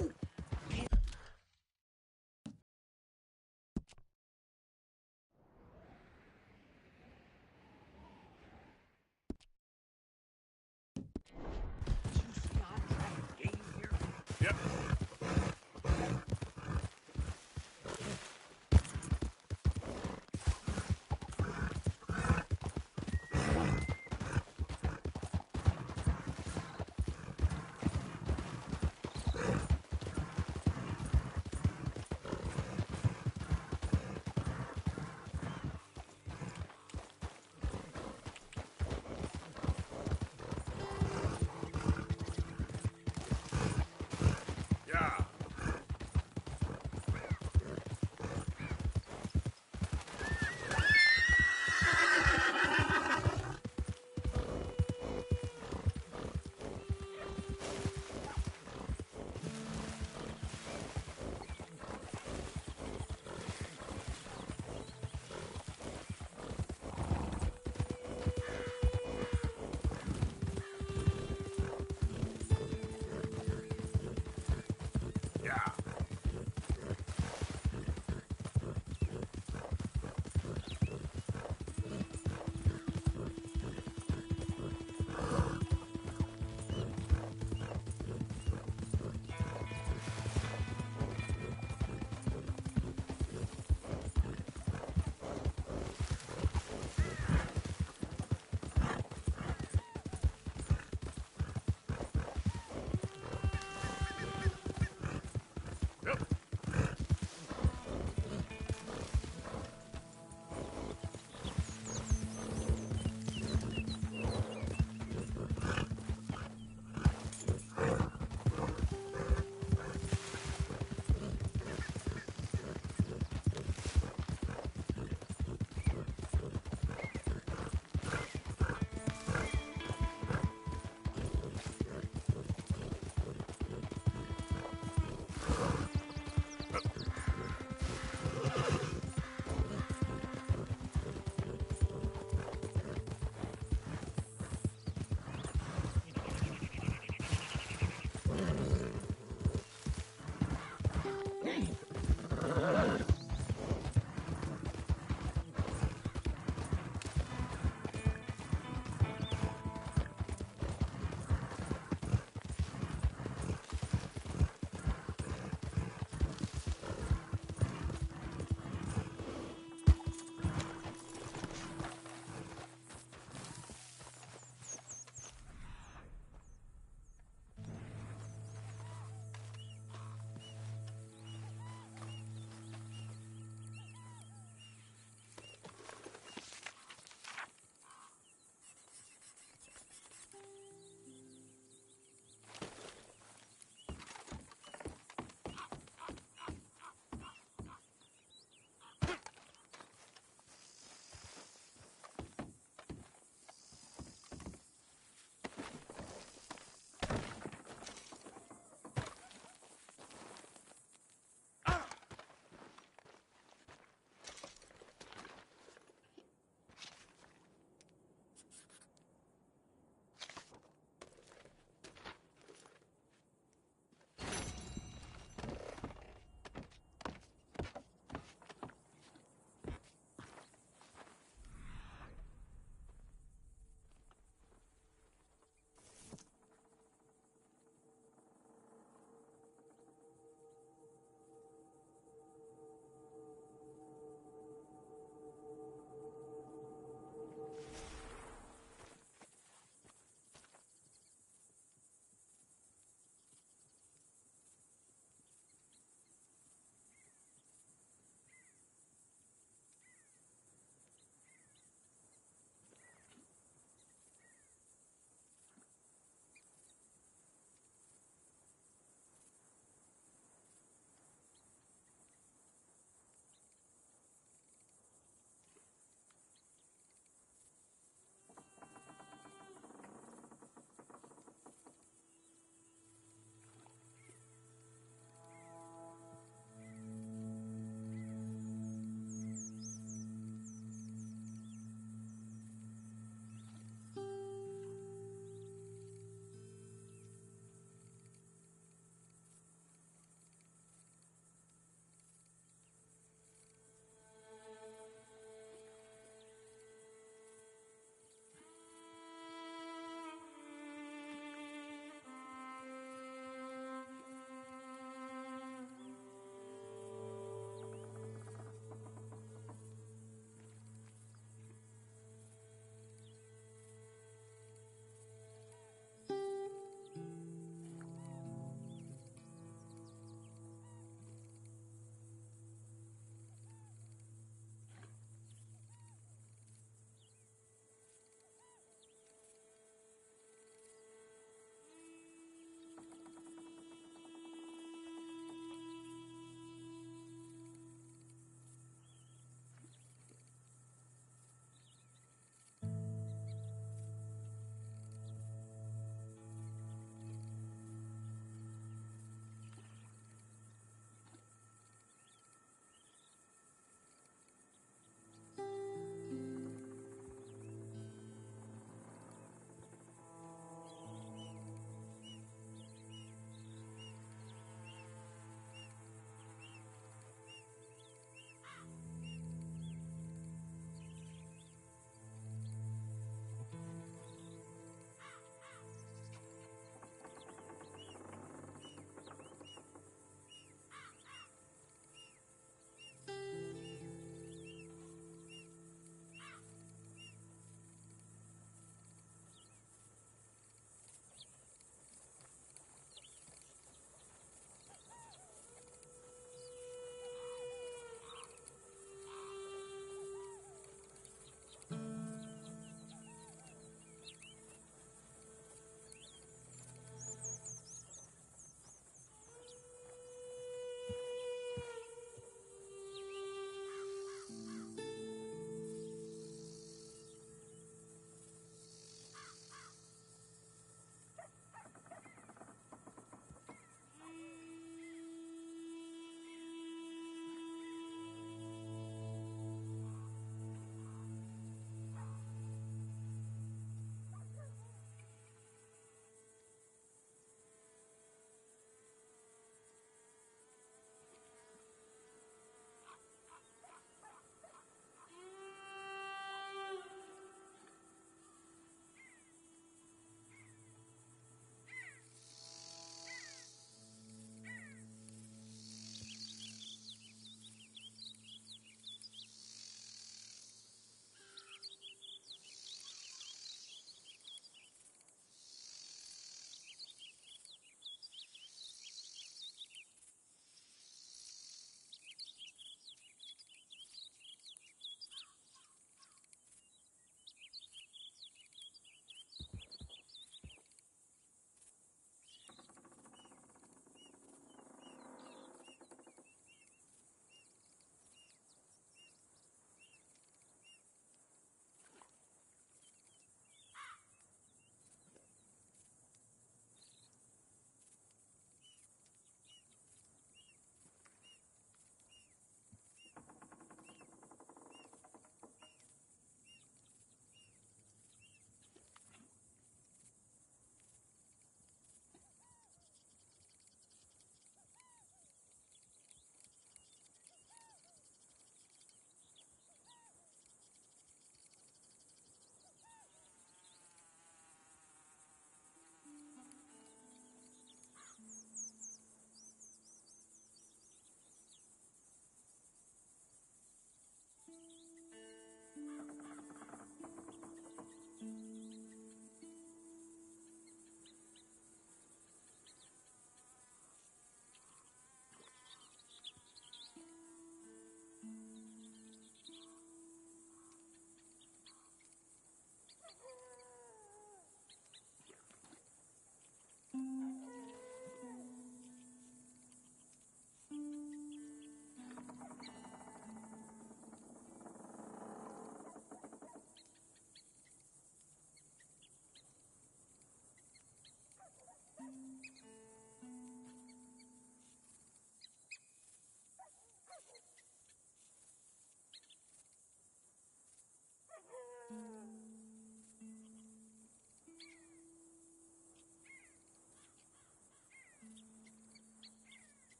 Yep.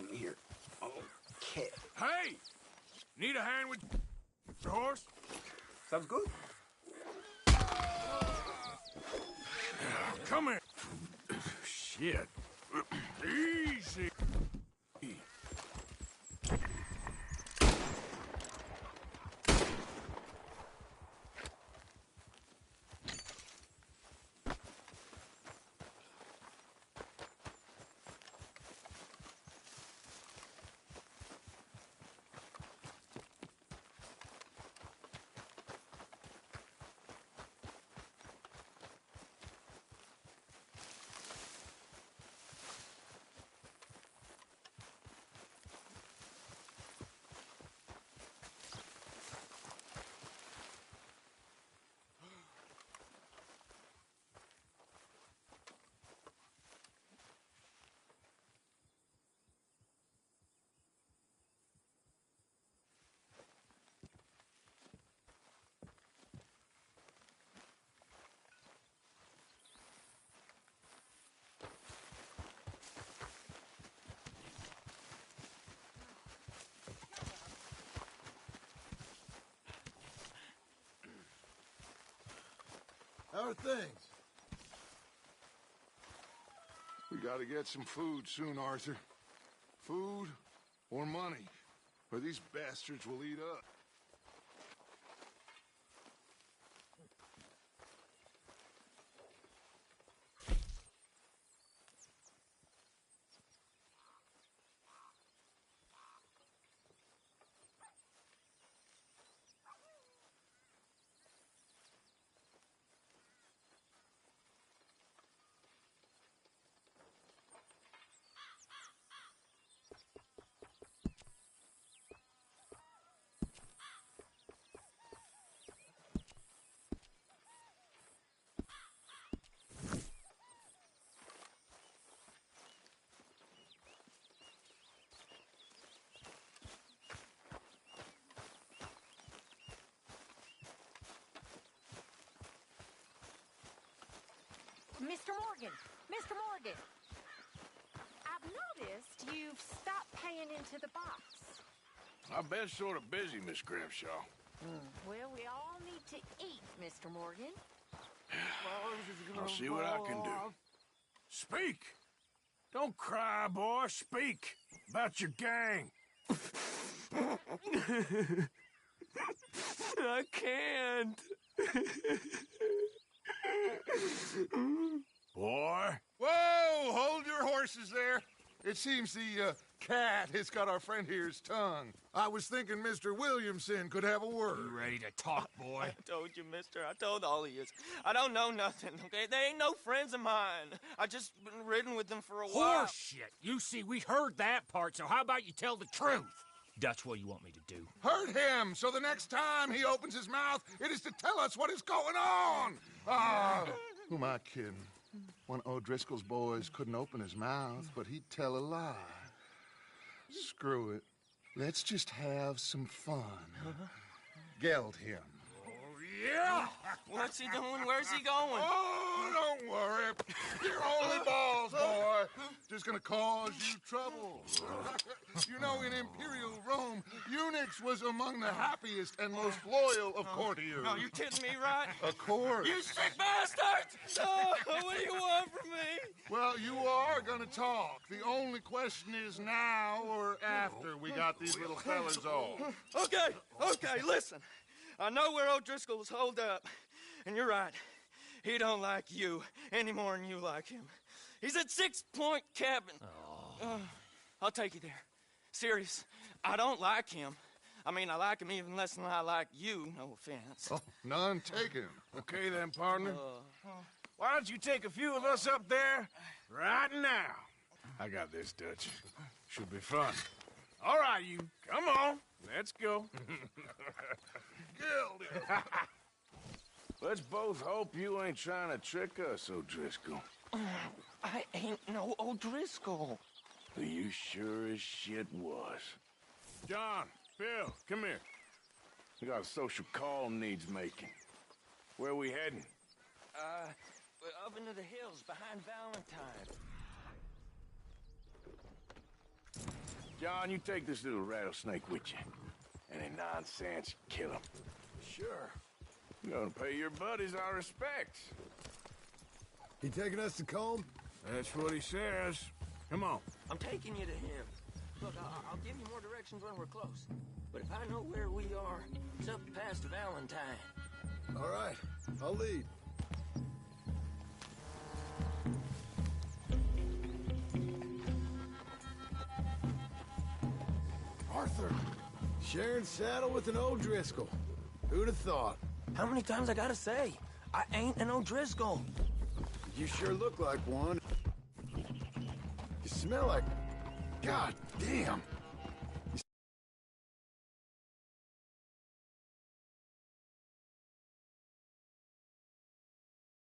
something here. Okay. Hey! Need a hand with the horse? Sounds good. Come here. Shit. Easy. How are things? We gotta get some food soon, Arthur. Food or money, or these bastards will eat up. Mr. Morgan! Mr. Morgan! I've noticed you've stopped paying into the box. I've been sort of busy, Miss Grimshaw. Well, we all need to eat, Mr. Morgan. I'll see what I can do. Speak! Don't cry, boy. Speak about your gang. I can't. Boy. Whoa! Hold your horses there. It seems the cat has got our friend here's tongue. I was thinking Mr. Williamson could have a word. You ready to talk, boy? I told you, mister. I told all of you. I don't know nothing, okay? They ain't no friends of mine. I just been ridden with them for a while. Horse shit! You see, we heard that part, so how about you tell the truth? That's what you want me to do. Hurt him, so the next time he opens his mouth, it is to tell us what is going on! Ah, who am I kidding? One of O'Driscoll's boys couldn't open his mouth, but he'd tell a lie. Screw it. Let's just have some fun. Geld him. Yeah! What's he doing? Where's he going? Oh, don't worry. You're only balls, boy. Just gonna cause you trouble. You know, in Imperial Rome, eunuchs was among the happiest and most loyal of courtiers. No, you're kidding me, right? Of course. You sick bastards! Oh, what do you want from me? Well, you are gonna talk. The only question is now or after we got these little fellas off. Okay, listen. I know where O'Driscoll's holed up, and you're right. He don't like you any more than you like him. He's at 6 Point Cabin. I'll take you there. Serious, I don't like him. I mean, I like him even less than I like you, no offense. Oh, none taken. Okay then, partner. Why don't you take a few of us up there right now? I got this, Dutch. Should be fun. All right, you. Come on. Let's go. Let's both hope you ain't trying to trick us, O'Driscoll. I ain't no O'Driscoll. You sure as shit was. John, Phil, come here. We got a social call needs making. Where we heading? We're up into the hills behind Valentine. John, you take this little rattlesnake with you. Any nonsense, kill him. Sure. You're gonna pay your buddies our respects. He taking us to Combe? That's what he says. Come on. I'm taking you to him. Look, I'll give you more directions when we're close. But if I know where we are, it's up past Valentine. All right, I'll lead. Arthur, sharing saddle with an O'Driscoll. Who'd have thought? How many times I gotta say? I ain't an O'Driscoll. You sure look like one. You smell like... God damn.